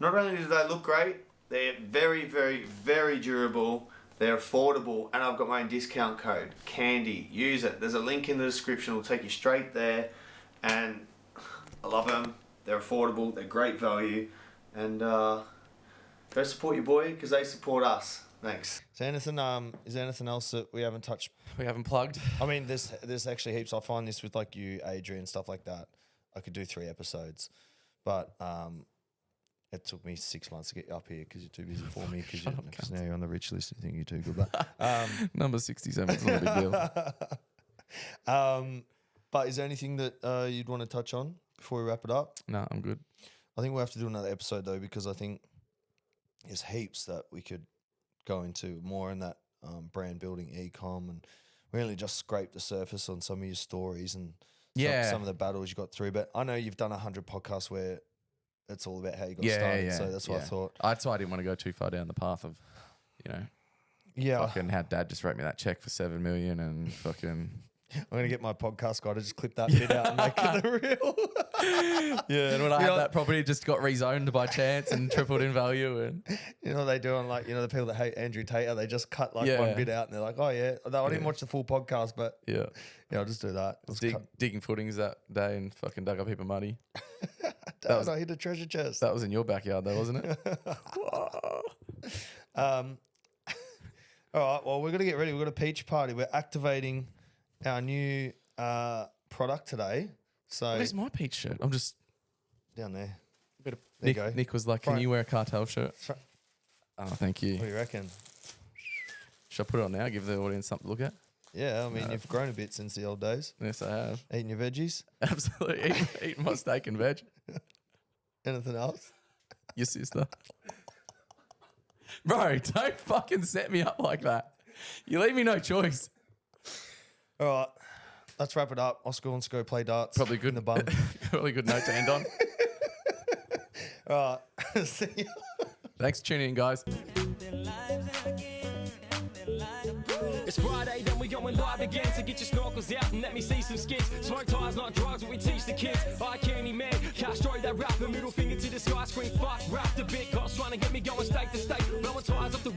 [SPEAKER 2] Not only do they look great, they're very, very, very durable. They're affordable, and I've got my own discount code, CANDY. Use it. There's a link in the description. It'll take you straight there. And I love them. They're affordable. They're great value. And go support your boy, because they support us. Thanks. Is there anything else that we haven't touched?
[SPEAKER 3] We haven't plugged.
[SPEAKER 2] I mean, there's actually heaps. I find this with like you, Adrian, stuff like that. I could do 3 episodes, but it took me 6 months to get you up here because you're too busy for me. Because now you're on the rich list. You think you're too good, but
[SPEAKER 3] Number 67 is not a big deal.
[SPEAKER 2] But is there anything that you'd want to touch on before we wrap it up?
[SPEAKER 3] No, I'm good.
[SPEAKER 2] I think we'll have to do another episode though, because I think there's heaps that we could go into more in that brand building, e-com, and we only just scraped the surface on some of your stories and some of the battles you got through. But I know you've done 100 podcasts where it's all about how you got started. So that's what I thought.
[SPEAKER 3] That's why I didn't want to go too far down the path of, fucking how Dad just wrote me that check for $7 million and fucking.
[SPEAKER 2] I'm going to get my podcast guy to just clip that bit out and make it real.
[SPEAKER 3] And when I had that property, it just got rezoned by chance and tripled in value. And
[SPEAKER 2] you know what they do on the people that hate Andrew Tate, they just cut one bit out and they're like, oh yeah, I didn't watch the full podcast, but I'll just do that.
[SPEAKER 3] Digging footings that day and fucking dug up a heap of money.
[SPEAKER 2] I hit a treasure chest.
[SPEAKER 3] That was in your backyard though, wasn't it?
[SPEAKER 2] All right, well, we're going to get ready. We've got a peach party. We're activating our new product today. So
[SPEAKER 3] Where's my peach shirt? I'm just
[SPEAKER 2] down there.
[SPEAKER 3] There
[SPEAKER 2] you go.
[SPEAKER 3] Nick was like, "Can you wear a cartel shirt?" Oh, thank you.
[SPEAKER 2] What do you reckon?
[SPEAKER 3] Should I put it on now? Give the audience something to look at.
[SPEAKER 2] Yeah, I mean, you've grown a bit since the old days.
[SPEAKER 3] Yes, I have.
[SPEAKER 2] Eating your veggies.
[SPEAKER 3] Absolutely, eating my steak and veg.
[SPEAKER 2] Anything else?
[SPEAKER 3] Your sister. Bro, don't fucking set me up like that. You leave me no choice.
[SPEAKER 2] All right, let's wrap it up. Oscar wants to go play darts.
[SPEAKER 3] Probably good
[SPEAKER 2] in the bum.
[SPEAKER 3] Probably good note to end on.
[SPEAKER 2] All right, see you.
[SPEAKER 3] Thanks for tuning in, guys.
[SPEAKER 1] It's Friday, then we going live again. So get your snorkels out and let me see some skins. Smoke ties, not drugs, what we teach the kids. I can't man, castrate that rapper, middle finger to the sky, scream fuck, rap the big cops trying to get me going state to state.